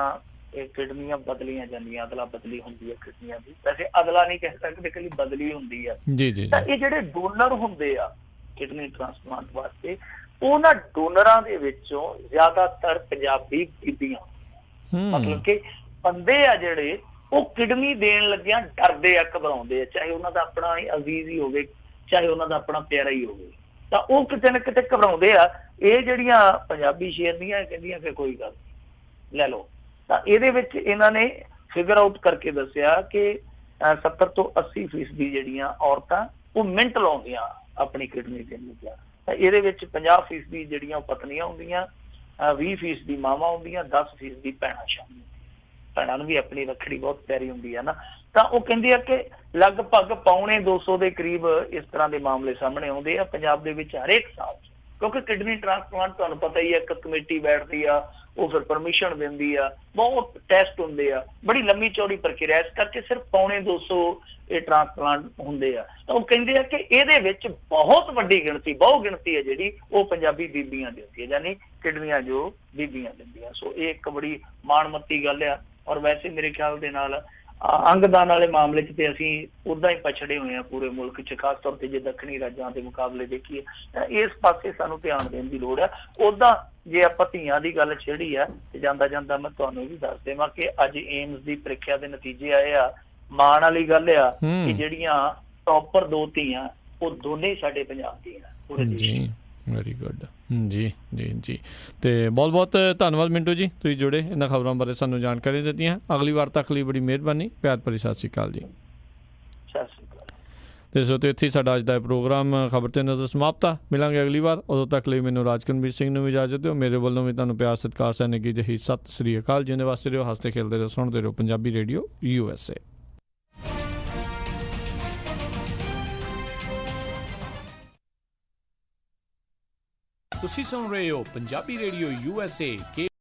ਕਿਡਨੀਆਂ ਬਦਲੀਆਂ ਜਾਂਦੀਆਂ, ਅਦਲਾ ਬਦਲੀ ਹੁੰਦੀ ਹੈ ਕਿਡਨੀਆਂ ਦੀ। ਵੈਸੇ ਅਦਲਾ ਨਹੀਂ ਕਹਿ ਸਕਦੇ, ਇਕੱਲੀ ਬਦਲੀ ਹੁੰਦੀ ਆ। ਤਾਂ ਇਹ ਜਿਹੜੇ ਡੋਨਰ ਹੁੰਦੇ ਆ ਕਿਡਨੀ ਟ੍ਰਾਂਸਪਲਾਂਟ ਵਾਸਤੇ, ਉਹਨਾਂ ਡੋਨਰਾਂ ਦੇ ਵਿੱਚੋਂ ਜ਼ਿਆਦਾਤਰ ਪੰਜਾਬੀ ਬੀਬੀਆਂ, ਮਤਲਬ ਕਿ ਬੰਦੇ ਆ ਜਿਹੜੇ ਉਹ ਕਿਡਨੀ ਦੇਣ ਲੱਗਿਆਂ ਡਰਦੇ ਆ, ਘਬਰਾਉਂਦੇ ਆ, ਚਾਹੇ ਉਹਨਾਂ ਦਾ ਆਪਣਾ ਅਜ਼ੀਜ਼ ਹੀ ਹੋਵੇ, ਚਾਹੇ ਉਹਨਾਂ ਦਾ ਆਪਣਾ ਪਿਆਰਾ ਹੀ ਹੋਵੇ। ਤਾਂ ਉਹ ਕਿਤੇ ਨਾ ਕਿਤੇ ਘਬਰਾਉਂਦੇ ਆ। ਇਹ ਜਿਹੜੀਆਂ ਪੰਜਾਬੀ ਸ਼ੇਰਨੀਆਂ ਕਹਿੰਦੀਆਂ ਕਿ ਕੋਈ ਗੱਲ ਨਹੀਂ ਲੈ ਲਓ, ਤਾਂ ਇਹਦੇ ਵਿੱਚ ਇਹਨਾਂ ਨੇ ਫਿਗਰ ਆਊਟ ਕਰਕੇ ਦੱਸਿਆ ਕਿ 70 ਤੋਂ 80% ਜਿਹੜੀਆਂ ਔਰਤਾਂ ਉਹ ਮਿੰਟ ਲਾਉਂਦੀਆਂ ਆਪਣੀ ਕਿਡਨੀ ਦੇ ਅੰਦਰ, ਤਾਂ ਇਹਦੇ ਵਿੱਚ 50% ਜਿਹੜੀਆਂ ਪਤਨੀਆਂ ਹੁੰਦੀਆਂ, 20% ਮਾਵਾਂ ਹੁੰਦੀਆਂ, 10% ਭੈਣਾਂ ਸ਼ਾਮਿਲ। ਭੈਣਾਂ ਨੂੰ ਵੀ ਆਪਣੀ ਰੱਖੜੀ ਬਹੁਤ ਪਿਆਰੀ ਹੁੰਦੀ ਹੈ ਨਾ। ਤਾਂ ਉਹ ਕਹਿੰਦੇ ਆ ਕਿ ਲਗਭਗ 250 ਦੇ ਕਰੀਬ ਇਸ ਤਰ੍ਹਾਂ ਦੇ ਮਾਮਲੇ ਸਾਹਮਣੇ ਆਉਂਦੇ ਆ ਪੰਜਾਬ ਦੇ ਵਿੱਚ ਹਰੇਕ ਸਾਲ, ਕਿਉਂਕਿ ਕਿਡਨੀ ਟ੍ਰਾਂਸਪਲਾਂਟ ਤੁਹਾਨੂੰ ਪਤਾ ਹੀ ਹੈ, ਇੱਕ ਕਮੇਟੀ ਬੈਠਦੀ ਆ, ਉਹ ਫਿਰ ਪਰਮਿਸ਼ਨ ਦਿੰਦੀ ਆ, ਬਹੁਤ ਟੈਸਟ ਹੁੰਦੇ ਆ, ਬੜੀ ਲੰਮੀ ਚੌੜੀ ਪ੍ਰਕਿਰਿਆ, ਇਸ ਕਰਕੇ ਸਿਰਫ 250 ਇਹ ਟ੍ਰਾਂਸਪਲਾਂਟ ਹੁੰਦੇ ਆ। ਤਾਂ ਉਹ ਕਹਿੰਦੇ ਆ ਕਿ ਇਹਦੇ ਵਿੱਚ ਬਹੁਤ ਵੱਡੀ ਗਿਣਤੀ, ਬਹੁ ਗਿਣਤੀ ਹੈ ਜਿਹੜੀ ਉਹ ਪੰਜਾਬੀ ਬੀਬੀਆਂ ਦੀ ਹੁੰਦੀ ਹੈ, ਯਾਨੀ ਕਿਡਨੀਆਂ ਜੋ ਬੀਬੀਆਂ ਦਿੰਦੀਆਂ। ਸੋ ਇਹ ਇੱਕ ਬੜੀ ਮਾਣਮੱਤੀ ਗੱਲ ਆ। ਔਰ ਵੈਸੇ ਮੇਰੇ ਖਿਆਲ ਦੇ ਨਾਲ ਅੰਗਦਾਨ ਵਾਲੇ ਮਾਮਲੇ 'ਚ ਤੇ ਅਸੀਂ ਉੱਦਾਂ ਹੀ ਪਛੜੇ ਹੋਏ ਹਾਂ ਪੂਰੇ ਮੁਲਕ 'ਚ, ਖਾਸ ਤੌਰ ਤੇ ਜੇ ਦੱਖਣੀ ਰਾਜਾਂ ਦੇ ਮੁਕਾਬਲੇ ਦੇਖੀਏ ਤਾਂ ਇਸ ਪਾਸੇ ਸਾਨੂੰ ਧਿਆਨ ਦੇਣ ਦੀ ਲੋੜ ਹੈ। ਉੱਦਾਂ ਜੇ ਆਪਾਂ ਧੀਆਂ ਦੀ ਗੱਲ ਛੇੜੀ ਆ ਤੇ ਜਾਂਦਾ ਜਾਂਦਾ ਮੈਂ ਤੁਹਾਨੂੰ ਇਹ ਵੀ ਦੱਸ ਦੇਵਾਂ ਕਿ ਅੱਜ ਏਮਸ ਦੀ ਪ੍ਰੀਖਿਆ ਦੇ ਨਤੀਜੇ ਆਏ ਆ। ਮਾਣ ਵਾਲੀ ਗੱਲ ਆ ਕਿ ਜਿਹੜੀਆਂ ਟੌਪਰ 2 ਧੀਆਂ ਉਹ ਦੋਨੇ ਹੀ ਸਾਡੇ ਪੰਜਾਬ ਦੀਆਂ ਪੂਰੇ ਦੇਸ਼। ਵੈਰੀ ਗੁੱਡ ਜੀ ਜੀ ਜੀ। ਤੇ ਬਹੁਤ ਬਹੁਤ ਧੰਨਵਾਦ ਮਿੰਟੂ ਜੀ, ਤੁਸੀਂ ਜੁੜੇ ਇਹਨਾਂ ਖਬਰਾਂ ਬਾਰੇ ਸਾਨੂੰ ਜਾਣਕਾਰੀ ਦਿੱਤੀਆਂ। ਅਗਲੀ ਵਾਰ ਤੱਕ ਲਈ ਬੜੀ ਮਿਹਰਬਾਨੀ। ਪਿਆਰ ਭਰੀ ਸਤਿ ਸ਼੍ਰੀ ਅਕਾਲ ਜੀ। ਸਤਿ ਸ਼੍ਰੀ ਅਕਾਲ। ਤੇ ਸੋ ਤੇ ਇੱਥੇ ਸਾਡਾ ਅੱਜ ਦਾ ਪ੍ਰੋਗਰਾਮ ਖਬਰ ਤੇ ਨਜ਼ਰ ਸਮਾਪਤ ਆ। ਮਿਲਾਂਗੇ ਅਗਲੀ ਵਾਰ, ਉਦੋਂ ਤੱਕ ਲਈ ਮੈਨੂੰ ਰਾਜਕਨਵੀਰ ਸਿੰਘ ਨੂੰ ਵੀ ਇਜਾਜ਼ਤ ਦਿਓ। ਮੇਰੇ ਵੱਲੋਂ ਵੀ ਤੁਹਾਨੂੰ ਪਿਆਰ ਸਤਿਕਾਰ ਸੈਨਿਕੀ ਜਿਹੀ ਸਤਿ ਸ਼੍ਰੀ ਅਕਾਲ। ਜਿੰਨੇ ਵਾਸਤੇ ਰਹੋ, ਹੱਸਦੇ ਖੇਲਦੇ ਰਹੋ, ਸੁਣਦੇ ਰਹੋ ਪੰਜਾਬੀ ਰੇਡੀਓ USA। ਤੁਸੀਂ ਸੁਣ ਰਹੇ ਹੋ ਪੰਜਾਬੀ ਰੇਡੀਓ USA।